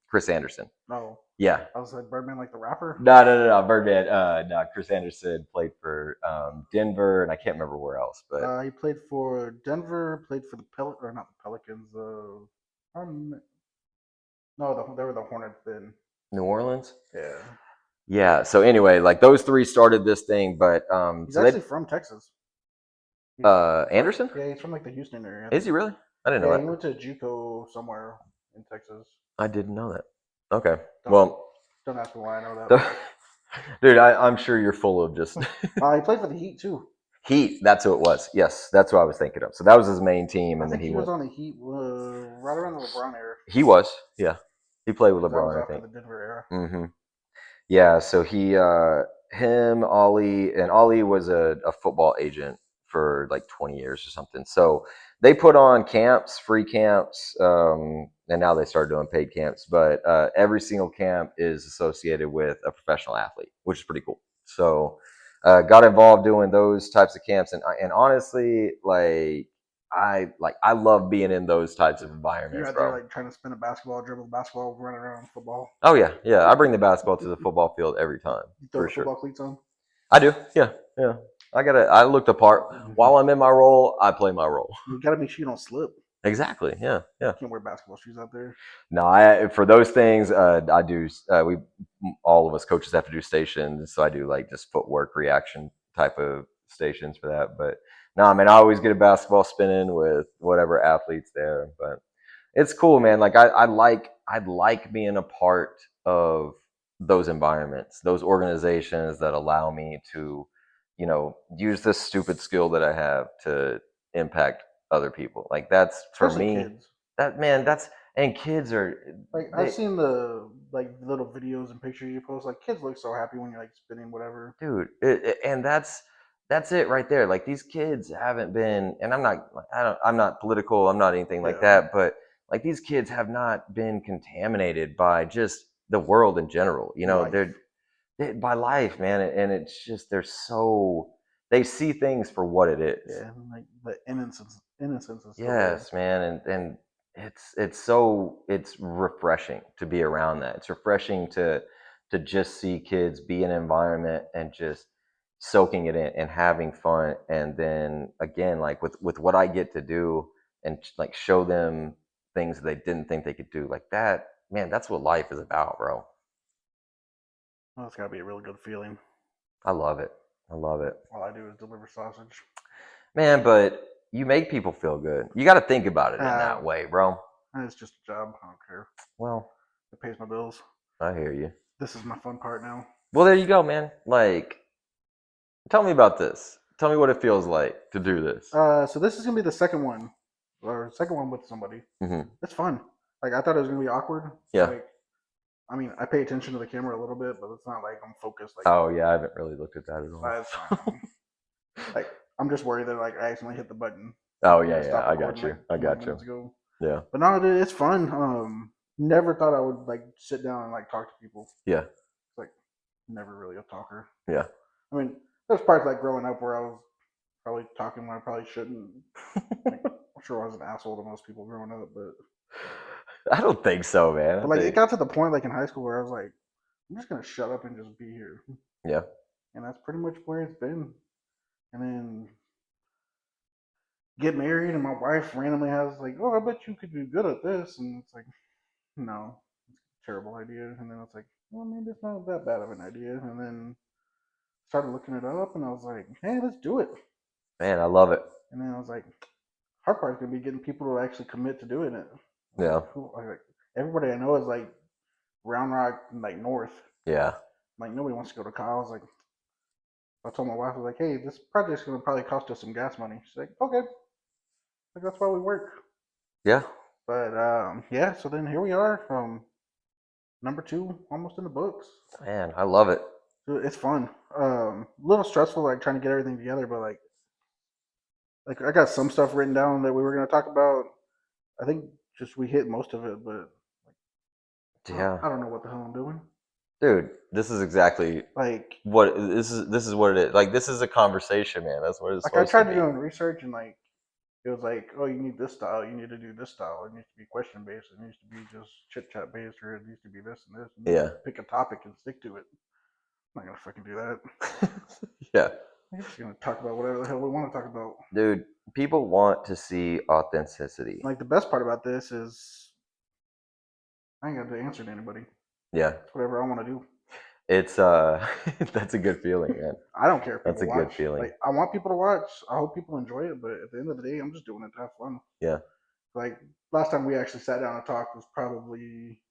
Chris Anderson. No. Yeah. I was like Birdman, like the rapper. No. Birdman. No, Chris Anderson played for Denver, and I can't remember where else. But He played for Denver. Played for the or not the Pelicans. No, they were the Hornets then. New Orleans. Yeah. Yeah. So anyway, like those three started this thing, but he's so actually from Texas. Anderson. Yeah, he's from like the Houston area. Is he really? I didn't know Yeah, that. he went to JUCO somewhere in Texas. I didn't know that. Okay. Don't ask me why I know that. Dude, I'm sure you're full of just. He played for the Heat too. Heat, that's who it was. Yes, that's what I was thinking of. So that was his main team, and I then think he was on the Heat right around the LeBron era. He was, yeah. He played with That was LeBron, I after think. the Denver era. Mm-hmm. Yeah, so him, Ollie, and Ollie was a football agent for like 20 years or something. So they put on camps, free camps, and now they started doing paid camps. But every single camp is associated with a professional athlete, which is pretty cool. So got involved doing those types of camps, and honestly, I love being in those types of environments. You're out there like trying to spin a basketball, dribble the basketball, run around football. Oh yeah. I bring the basketball to the football field every time. You throw the football cleats on. I do. Yeah. I look the part. While I'm in my role, I play my role. You gotta make sure you don't slip. Exactly. Yeah. You can't wear basketball shoes out there. No, for those things, I do. All of us coaches have to do stations, so I do like just footwork reaction type of stations for that. But no, man, I always get a basketball spinning with whatever athletes there. But it's cool, man. Like I'd like being a part of those environments, those organizations that allow me to, use this stupid skill that I have to impact other people. Like that's for especially me. Kids. And kids are like I've seen the like little videos and pictures you post. Like kids look so happy when you're like spinning whatever. Dude, and that's it right there. Like these kids haven't been, and I'm not political. I'm not anything like that. But like these kids have not been contaminated by just the world in general. They're by life, man. And it's just they see things for what it is. Yeah, like the innocence is yes, man, and it's refreshing to be around that. It's refreshing to just see kids be in an environment and just soaking it in and having fun, and then again, like with what I get to do and like show them things they didn't think they could do, like that, man. That's what life is about, bro. Well, it's gotta be a really good feeling. I love it. All I do is deliver sausage, man. But you make people feel good. You got to think about it in that way, bro. It's just a job. I don't care. Well, it pays my bills. I hear you. This is my fun part now. Well, there you go, man. Like, tell me about this. Tell me what it feels like to do this. So this is gonna be the second one with somebody. Mm-hmm. It's fun. Like I thought it was gonna be awkward. Yeah. Like, I mean, I pay attention to the camera a little bit, but it's not like I'm focused. Like, oh yeah, I haven't really looked at that at all. That's fine. Like, I'm just worried that like I accidentally hit the button. Oh yeah. I got you. Ago. Yeah. But no, dude, it's fun. Never thought I would like sit down and like talk to people. Yeah. Like, never really a talker. Yeah. I mean, there's parts like growing up where I was probably talking when I probably shouldn't. Like, I'm sure I was an asshole to most people growing up, but I don't think so, man. But like it got to the point like in high school where I was like, I'm just gonna shut up and just be here. Yeah. And that's pretty much where it's been. And then get married, and my wife randomly has like, oh, I bet you could be good at this, and it's like, no, it's a terrible idea. And then it's like, well, maybe it's not that bad of an idea. And then started looking it up, and I was like, hey, let's do it. Man, I love it. And then I was like, hard part is gonna be getting people to actually commit to doing it. Yeah. Like, everybody I know is like Round Rock, like north. Yeah. Like nobody wants to go to Kyle. I was like, I told my wife, I was like, hey, this project's gonna probably cost us some gas money. She's like, okay. Like that's why we work. Yeah. But yeah. So then here we are. Number 2, almost in the books. Man, I love it. It's fun. A little stressful, like trying to get everything together, but like I got some stuff written down that we were gonna talk about. I think just we hit most of it, but yeah, I don't know what the hell I'm doing. Dude, this is exactly Like what this is. This is what it is. Like this is a conversation, man. That's what it's I supposed to tried to be. do research and like it was like, oh, you need this style, you need to do this style. It needs to be question based. It needs to be just chit chat based, or it needs to be this and this. And Yeah. pick a topic and stick to it. I'm not gonna fucking do that. Yeah. We're just gonna talk about whatever the hell we want to talk about. Dude, people want to see authenticity. Like the best part about this is I ain't got to answer to anybody. Yeah. It's whatever I want to do. It's that's a good feeling, man. I don't care if That's people a good watch. feeling. Like I want people to watch. I hope people enjoy it. But at the end of the day, I'm just doing it to have fun. Yeah. Like last time we actually sat down and talked was probably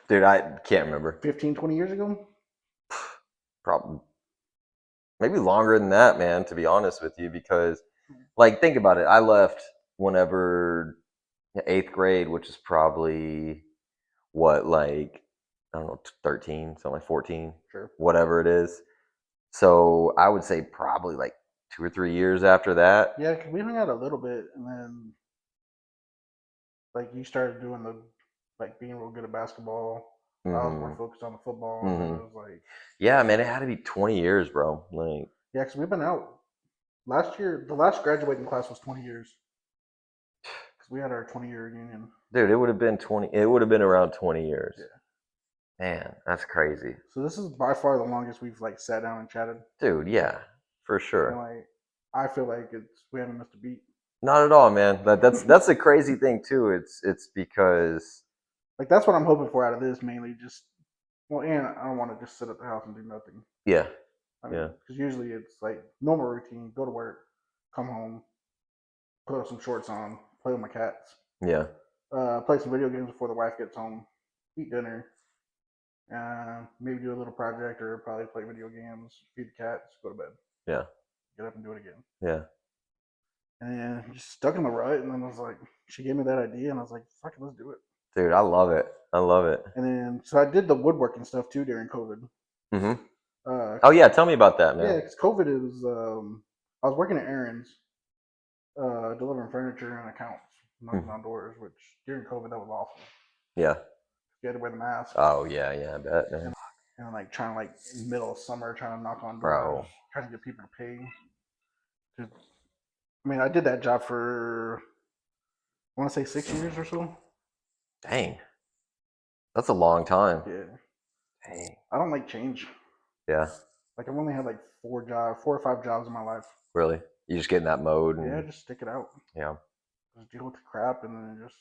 Dude, I can't remember. 15, 20 years ago. Probably maybe longer than that, man, to be honest with you, because like think about it. I left whenever 8th grade, which is probably what, like, I don't know, 13, something like 14, Sure. whatever it is. So I would say probably like 2 or 3 years after that. Yeah, cause we hung out a little bit, and then like you started doing the like being real good at basketball. I was more focused on the football, and then it was like, yeah, man, it had to be 20 years, bro. Like, yeah, cause we've been out last year. The last graduating class was 20 years, cause we had our 20-year reunion. dude, it would have been 20. It would have been around 20 years. Yeah. Man, that's crazy. So this is by far the longest we've like sat down and chatted. Dude, yeah, for And sure. like, I feel like we haven't missed a beat. Not at all, man. That's a crazy thing too. It's because Like that's what I'm hoping for out of this mainly. Just well, and I don't want to just sit at the house and do nothing. yeah, I mean, yeah, because usually it's like normal routine: go to work, come home, put some shorts on, play with my cats, yeah, play some video games before the wife gets home, eat dinner, maybe do a little project or probably play video games, feed the cats, go to bed, yeah, get up and do it again. yeah. And then just stuck in the rut, and then I was like, she gave me that idea, and I was like, fuck it, let's do it. Dude, I love it. I love it. And then so I did the woodworking stuff too during COVID. Mm-hmm. Oh yeah, tell me about that, man. Yeah, because COVID is I was working at Aaron's, delivering furniture and accounts, knocking on doors, which during COVID that was awful. Yeah. You had to wear the mask. Oh yeah, yeah, I bet, man. And like trying to like in the middle of summer trying to knock on doors, Bro. trying to get people to pay. I mean, I did that job for I want to say 6 years or so. Dang. That's a long time. Yeah. Dang. I don't like change. Yeah. Like I've only had like 4 or 5 jobs in my life. Really? You just get in that mode and Yeah, just stick it out. yeah. Just deal with the crap and then just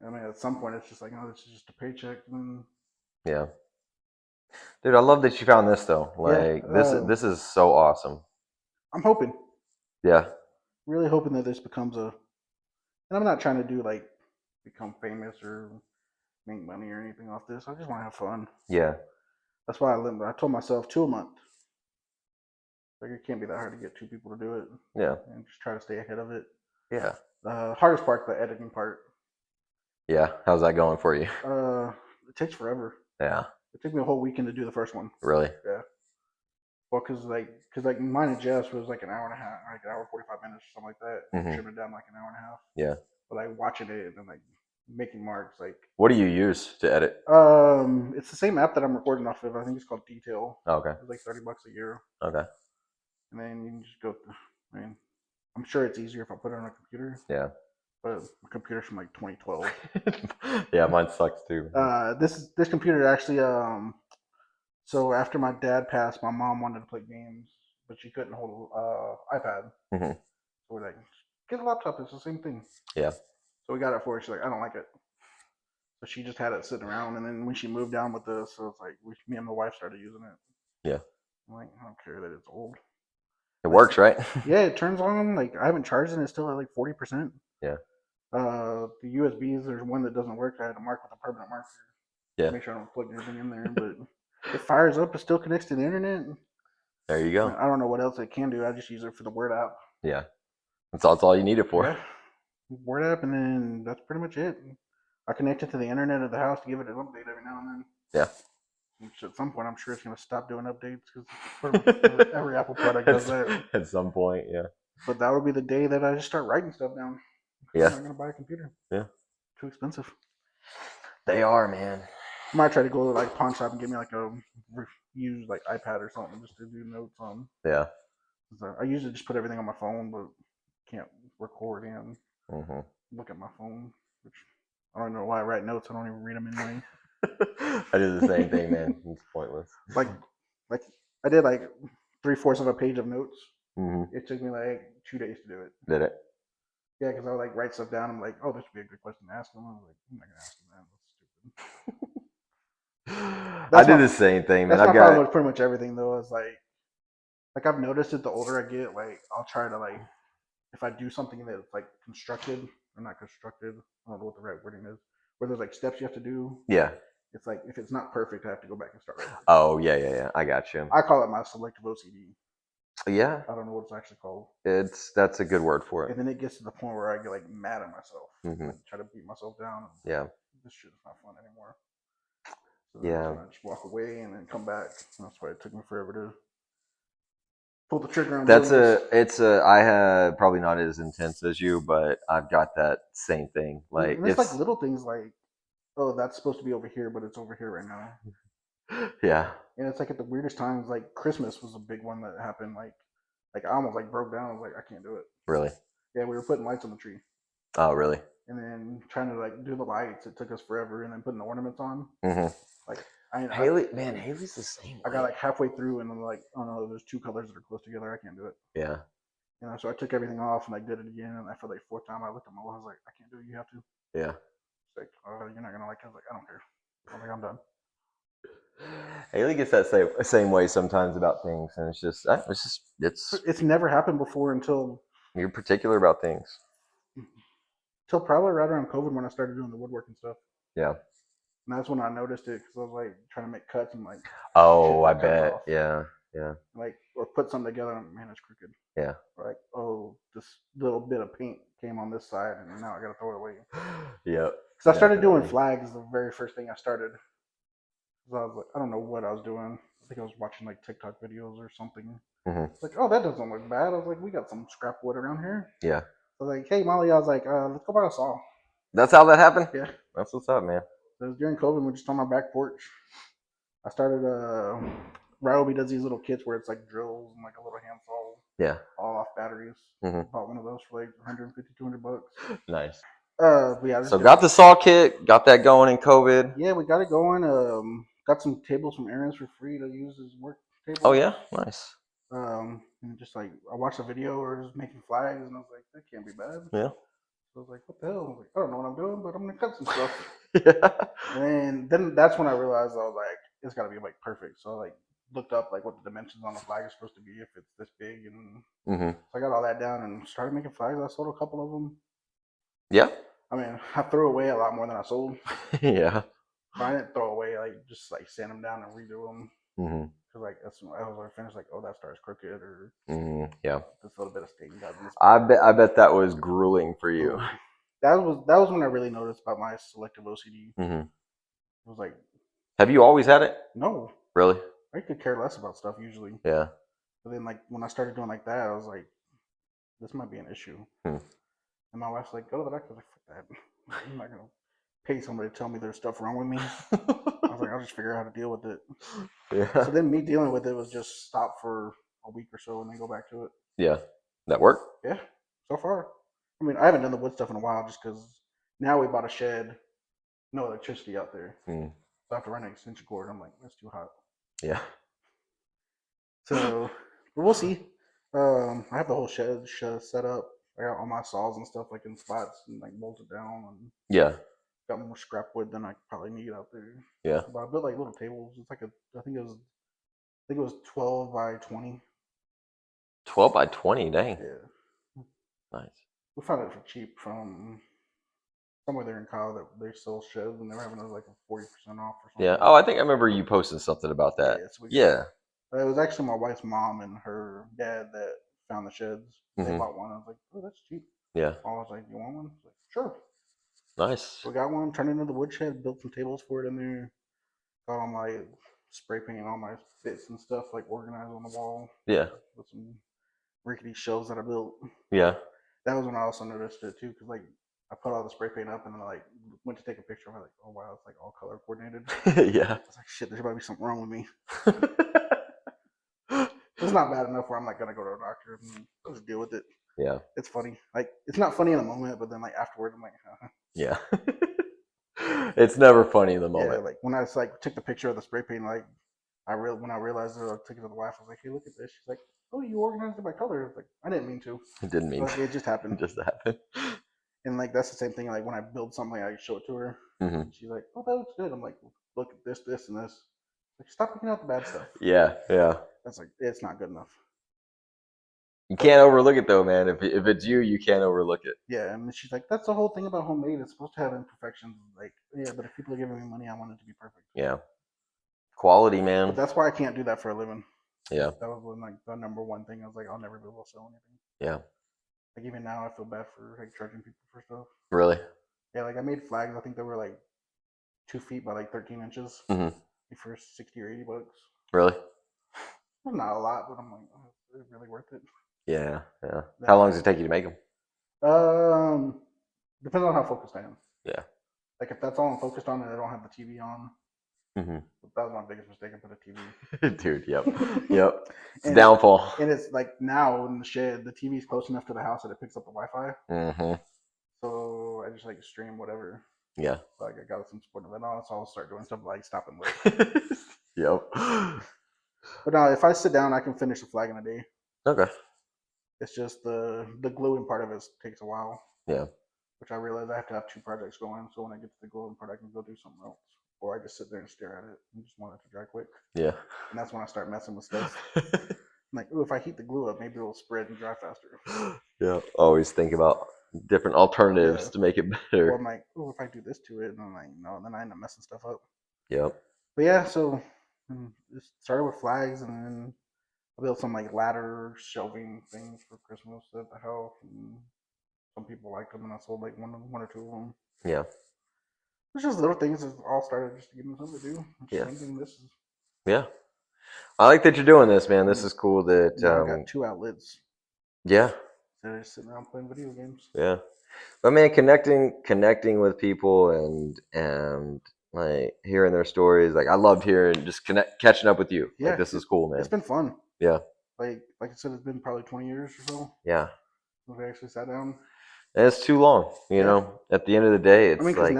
I mean at some point it's just like, oh, this is just a paycheck and Yeah. Dude, I love that you found this though. Like this is so awesome. I'm hoping. Yeah. Really hoping that this becomes a and I'm not trying to do like become famous or make money or anything off this. I just want to have fun. Yeah. That's why I told myself 2 a month. Like it can't be that hard to get 2 people to do it. Yeah. And just try to stay ahead of it. Yeah. The hardest part, the editing part. Yeah. How's that going for you? It takes forever. Yeah. It took me a whole weekend to do the first one. Really? Yeah. Well, cause like mine and Jess was like an hour and a half, like an hour 45 minutes, or something like that. Trim it down like an hour and a half. Yeah. But like watching it and then like making marks, like. What do you use to edit? It's the same app that I'm recording off of. I think it's called Detail. Oh, okay. It's like $30 a year. Okay. And then you can just go. I mean, I'm sure it's easier if I put it on a computer. Yeah. But my computer's from like 2012. Yeah, mine sucks too. This computer actually so after my dad passed, my mom wanted to play games, but she couldn't hold an iPad. So we're like, get a laptop. It's the same thing. Yeah. So we got it for her. She's like, I don't like it. So she just had it sitting around, and then when she moved down with us, so it's like me and my wife started using it. Yeah. I'm like, I don't care that it's old. It works, right? Yeah, it turns on. Like I haven't charged it. It's still at like 40%. Yeah. The USBs, there's one that doesn't work. I had to mark with a permanent marker. Yeah. Make sure I don't plug anything in there, but it fires up. It still connects to the internet. There you go. I don't know what else it can do. I just use it for the Word app. Yeah. That's all you need it for. Yeah. Word app, and then that's pretty much it. I connect it to the internet of the house to give it an update every now and then. Yeah. Which at some point, I'm sure it's going to stop doing updates because every Apple product does that. At some point, yeah. But that would be the day that I just start writing stuff down. Yeah. I'm not going to buy a computer. Yeah. Too expensive. They are, man. I might try to go to like pawn shop and get me like a used like iPad or something just to do notes on. Yeah. I usually just put everything on my phone, but can't record and look at my phone, which I don't know why I write notes. I don't even read them anyway. I do the same thing, man. It's pointless. Like I did like 3/4 of a page of notes. Mm-hmm. It took me like 2 days to do it. Did it? Yeah, because I would like write stuff down. I'm like, oh, this would be a good question to ask them. I was like, I'm not gonna ask them that. That's stupid. I do the same thing, man. That's I've my problem got with pretty much everything though. Is like I've noticed it. The older I get, like I'll try to like if I do something that's like constructed or not constructed. I don't know what the right wording is. Where there's like steps you have to do. yeah. It's like if it's not perfect, I have to go back and start over. Oh yeah. I got you. I call it my selective OCD. Yeah. I don't know what it's actually called. That's a good word for it. And then it gets to the point where I get like mad at myself. Mm-hmm. Like try to beat myself down. Yeah. This shit is not fun anymore. So yeah. I just walk away and then come back. And that's why it took me forever to pull the trigger on. I have probably not as intense as you, but I've got that same thing. Like and it's like little things like, oh, that's supposed to be over here, but it's over here right now. Yeah. And it's like at the weirdest times, like Christmas was a big one that happened. Like I almost like broke down. I was like, I can't do it. Really? Yeah, we were putting lights on the tree. Oh, really? And then trying to like do the lights, it took us forever. And then putting the ornaments on. Mm-hmm. Like Haley's the same way. I got like halfway through, and I'm like, oh no, there's two colors that are close together. I can't do it. Yeah. You know, so I took everything off and I did it again. And after like fourth time, I looked at my wall. I was like, I can't do it. You have to. Yeah. It's like, oh, you're not gonna like it. I was like, I don't care. I was like, I'm done. Haley gets that same way sometimes about things, and It's never happened before until you're particular about things. Probably right around COVID when I started doing the woodworking stuff. Yeah. And that's when I noticed it because I was like trying to make cuts and like. Oh, I bet. Off. Yeah. Like or put something together and man, it's crooked. Yeah. Or like, oh, this little bit of paint came on this side and now I gotta throw it away. Yeah. Because I started doing flags the very first thing I started. I was like, I don't know what I was doing. I think I was watching like TikTok videos or something. Mm-hmm. Like, oh, that doesn't look bad. I was like, we got some scrap wood around here. Yeah. I was like, hey, Molly, I was like, let's go buy a saw. That's how that happened? Yeah. That's what's up, man. So it was during COVID, we were just on my back porch. I started, Ryobi does these little kits where it's like drills and like a little hand saw. Yeah. All off batteries. Mm-hmm. Bought one of those for like $150, $200. Nice. Yeah. So got the saw kit, got that going in COVID. Yeah, we got it going. Got some tables from Aaron's for free to use as work tables. Oh yeah, nice. And just like I watched a video where it was making flags, and I was like, that can't be bad. Yeah. So I was like, what the hell? I was like, I don't know what I'm doing, but I'm gonna cut some stuff. Yeah. And then that's when I realized I was like, it's gotta be like perfect. So I like looked up like what the dimensions on the flag is supposed to be if it's this big, and so I got all that down and started making flags. I sold a couple of them. Yeah. I mean, I threw away a lot more than I sold. Yeah. But I didn't throw away. Like just like sand them down and redo them. Mm-hmm. Cause like that's when I was like finished. Like, oh, that star's crooked, or yeah, this little bit of stain got in this. I bet that was grueling for you. That was when I really noticed about my selective OCD. Mm-hmm. It was like, have you always had it? No, really. I could care less about stuff usually. Yeah. But then like when I started doing like that, I was like, this might be an issue. And my wife's like, go to the doctor. I was like, fuck that. I'm not gonna pay somebody to tell me there's stuff wrong with me. I was like, I'll just figure out how to deal with it. Yeah. So then me dealing with it was just stop for a week or so and then go back to it. Yeah. That worked? Yeah. So far. I mean, I haven't done the wood stuff in a while just because now we bought a shed, no electricity out there. So I have to run an extension cord. I'm like, that's too hot. Yeah. So, but we'll see. I have the whole shed set up. I got all my saws and stuff like in spots and like bolted down, and yeah, got more scrap wood than I probably need out there. Yeah, but I built like little tables. It's like I think it was 12 by 20. 12 by 20, dang. Yeah. Nice. We found it for cheap from somewhere there in Kyle that they sell sheds and they were having like a 40% off or something. Yeah. Oh, I think I remember you posting something about that. Yeah. It was actually my wife's mom and her dad that found the sheds. They bought one. I was like, oh, that's cheap. Yeah. I was like, you want one? I was like, sure. Nice. So we got one, turned it into the woodshed, built some tables for it in there. Got all my spray paint, all my bits and stuff like organized on the wall. Yeah. With some rickety shelves that I built. Yeah. That was when I also noticed it too, because like I put all the spray paint up and then like went to take a picture. I'm like, oh wow, it's like all color coordinated. Yeah. I was like, shit, there's about to be something wrong with me. It's not bad enough where I'm like gonna go to a doctor and I'll just deal with it. Yeah. It's funny. Like it's not funny in the moment, but then like afterward, I'm like, Yeah. It's never funny in the yeah. moment. Like when I like took the picture of the spray paint, like when I realized it, I took it to the wife. I was like, hey, look at this. She's like, oh, you organized it by color. I was like, I didn't mean to. It didn't mean Like, it just happened. just happened. And like that's the same thing. Like when I build something, I show it to her. Mm-hmm. She's like, oh, that looks good. I'm like, look at this, this, and this. Like, stop picking out the bad stuff. Yeah, yeah. That's like, it's not good enough. You can't overlook it though, man. If it's you, you can't overlook it. Yeah, and she's like, that's the whole thing about homemade. It's supposed to have imperfections. Like, yeah, but if people are giving me money, I want it to be perfect. Yeah. Quality, man. But that's why I can't do that for a living. Yeah. That was like the number one thing. I was like, I'll never be able to sell anything. Yeah. Like even now, I feel bad for like charging people for stuff. Really? Yeah, like I made flags. I think they were like 2 feet by like 13 inches. Mm-hmm. For $60 or $80. Really? Well, not a lot, but I'm like, oh, is it really worth it? Yeah, yeah. How long does it take you to make them? Depends on how focused I am. Yeah. Like if that's all I'm focused on and I don't have the TV on, mm-hmm. That was my biggest mistake. I put a TV. Dude, yep, yep. It's a downfall. And it's like now in the shed, the TV's close enough to the house that it picks up the Wi-Fi. Mm-hmm. So I just like stream whatever. Yeah. Like I got some support of it on, so I'll start doing stuff like stop and look. Yep. But now, if I sit down, I can finish a flag in a day. Okay. It's just the gluing part of it takes a while. Yeah. Which I realize I have to have 2 projects going, so when I get to the gluing part, I can go do something else, or I just sit there and stare at it and just want it to dry quick. Yeah. And that's when I start messing with stuff. I'm like, oh, if I heat the glue up, maybe it'll spread and dry faster. Yeah. Always think about different alternatives to make it better. Or I'm like, oh, if I do this to it, and I'm like, no, and then I end up messing stuff up. Yep. But yeah, so it started with flags, and then I built some like ladder shelving things for Christmas at the house, and some people liked them, and I sold like one or two of them. Yeah. It's just little things that all started just to give me something to do. Yeah. Thinking this is. Yeah. I like that you're doing this, man. This is cool that I got 2 outlets. Yeah. They're just sitting around playing video games. Yeah. But man, connecting with people and like hearing their stories. Like I loved hearing just catching up with you. Yeah. Like this is cool, man. It's been fun. Yeah. Like I said, it's been probably 20 years or so. Yeah. We actually sat down. And it's too long, you know. At the end of the day, it's because like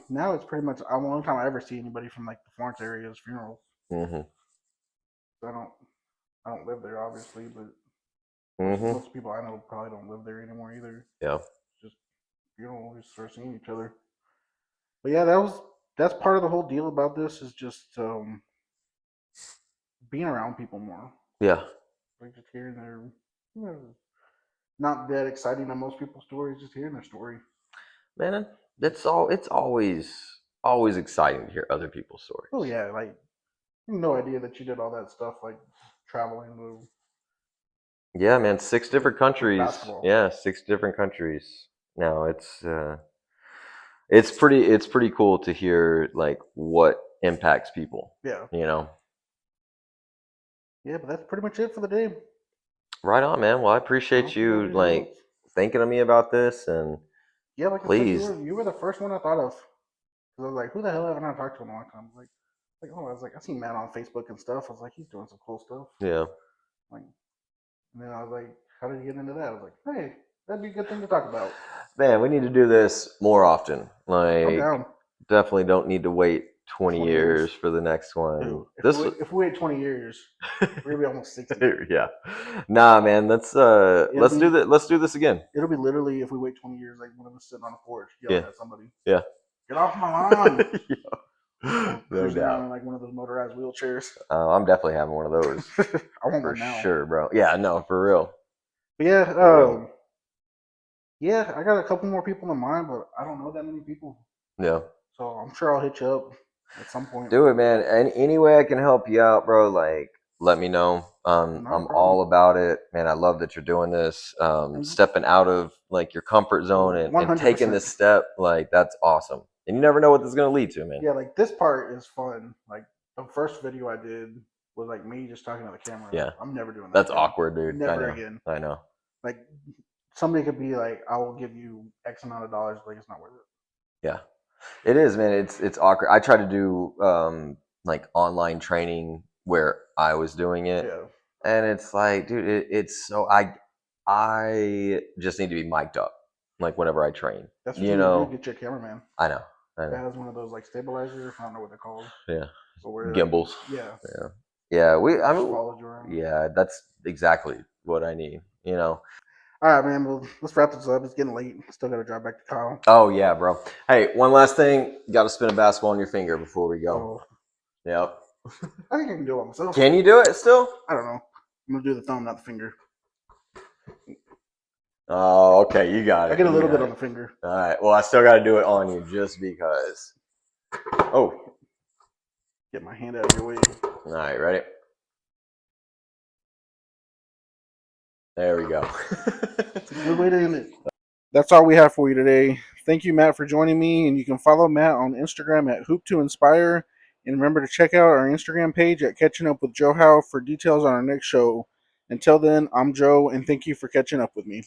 now it's pretty much the only time I ever see anybody from like the Florence area is funerals. Mm-hmm. So I don't live there obviously, but most people I know probably don't live there anymore either. Yeah. Just funerals, we start seeing each other. But yeah, that's part of the whole deal about this is just being around people more. Yeah. Like just hearing their not that exciting on most people's stories, just hearing their story. Man, it's always exciting to hear other people's stories. Oh yeah, like no idea that you did all that stuff, like traveling to. Yeah, man, 6 different countries. Yeah, 6 different countries. Now it's pretty cool to hear like what impacts people. Yeah. You know. Yeah, but that's pretty much it for the day. Right on, man. Well, I appreciate you like thinking of me about this, and yeah, like please. I said, you were the first one I thought of. Because I was like, who the hell haven't I talked to in a long time? I was like, I seen Matt on Facebook and stuff. I was like, he's doing some cool stuff. Yeah. Like, and then I was like, how did you get into that? I was like, hey, that'd be a good thing to talk about. Man, we need to do this more often. Like, definitely don't need to wait 20 years for the next one. Dude, if we wait 20 years, we're gonna be almost 60. Yeah. Nah, man. Let's do this again. It'll be literally if we wait 20 years, like one of us sitting on a porch yelling at somebody. Yeah. Get off my lawn. Yeah. No doubt. Like one of those motorized wheelchairs. I'm definitely having one of those. I want for one now. Sure, bro. Yeah, no, for real. But yeah, yeah, I got a couple more people in mind, but I don't know that many people. Yeah. So I'm sure I'll hit you up at some point. Do it, man. And any way I can help you out, bro, like let me know. I'm all about it, man. I love that you're doing this. Stepping out of like your comfort zone and taking this step, like that's awesome. And you never know what this is gonna lead to, man. Yeah, like this part is fun. Like the first video I did was like me just talking to the camera. Yeah, I'm never doing that. That's awkward, dude. Never again. I know. Like somebody could be like, I will give you X amount of dollars, like it's not worth it. Yeah, it is, man. It's awkward. I tried to do like online training where I was doing it, Yeah. and it's like, dude, it's so I just need to be mic'd up, like whenever I train. That's what You you need to do. know, Get your cameraman. I know, I That know. has one of those like stabilizers. I don't know what they're called. Yeah, But where gimbals. yeah, Yeah, yeah. I just mean, follows you around. yeah, that's exactly what I need. You know. All right, man. Well, let's wrap this up. It's getting late. Still got to drive back to Kyle. Oh yeah, bro. Hey, one last thing. Got to spin a basketball on your finger before we go. Oh, Yep. I think I can do it myself. Can you do it still? I don't know. I'm gonna do the thumb, not the finger. Oh, okay. You got it. I get a little bit it. on the finger. All right. Well, I still got to do it on you just because. Oh. Get my hand out of your way. All right. Ready? There we go. It's a good way to end it. That's all we have for you today. Thank you, Matt, for joining me. And you can follow Matt on Instagram at Hoop2Inspire. And remember to check out our Instagram page at Catching Up with Joe Howe for details on our next show. Until then, I'm Joe, and thank you for catching up with me.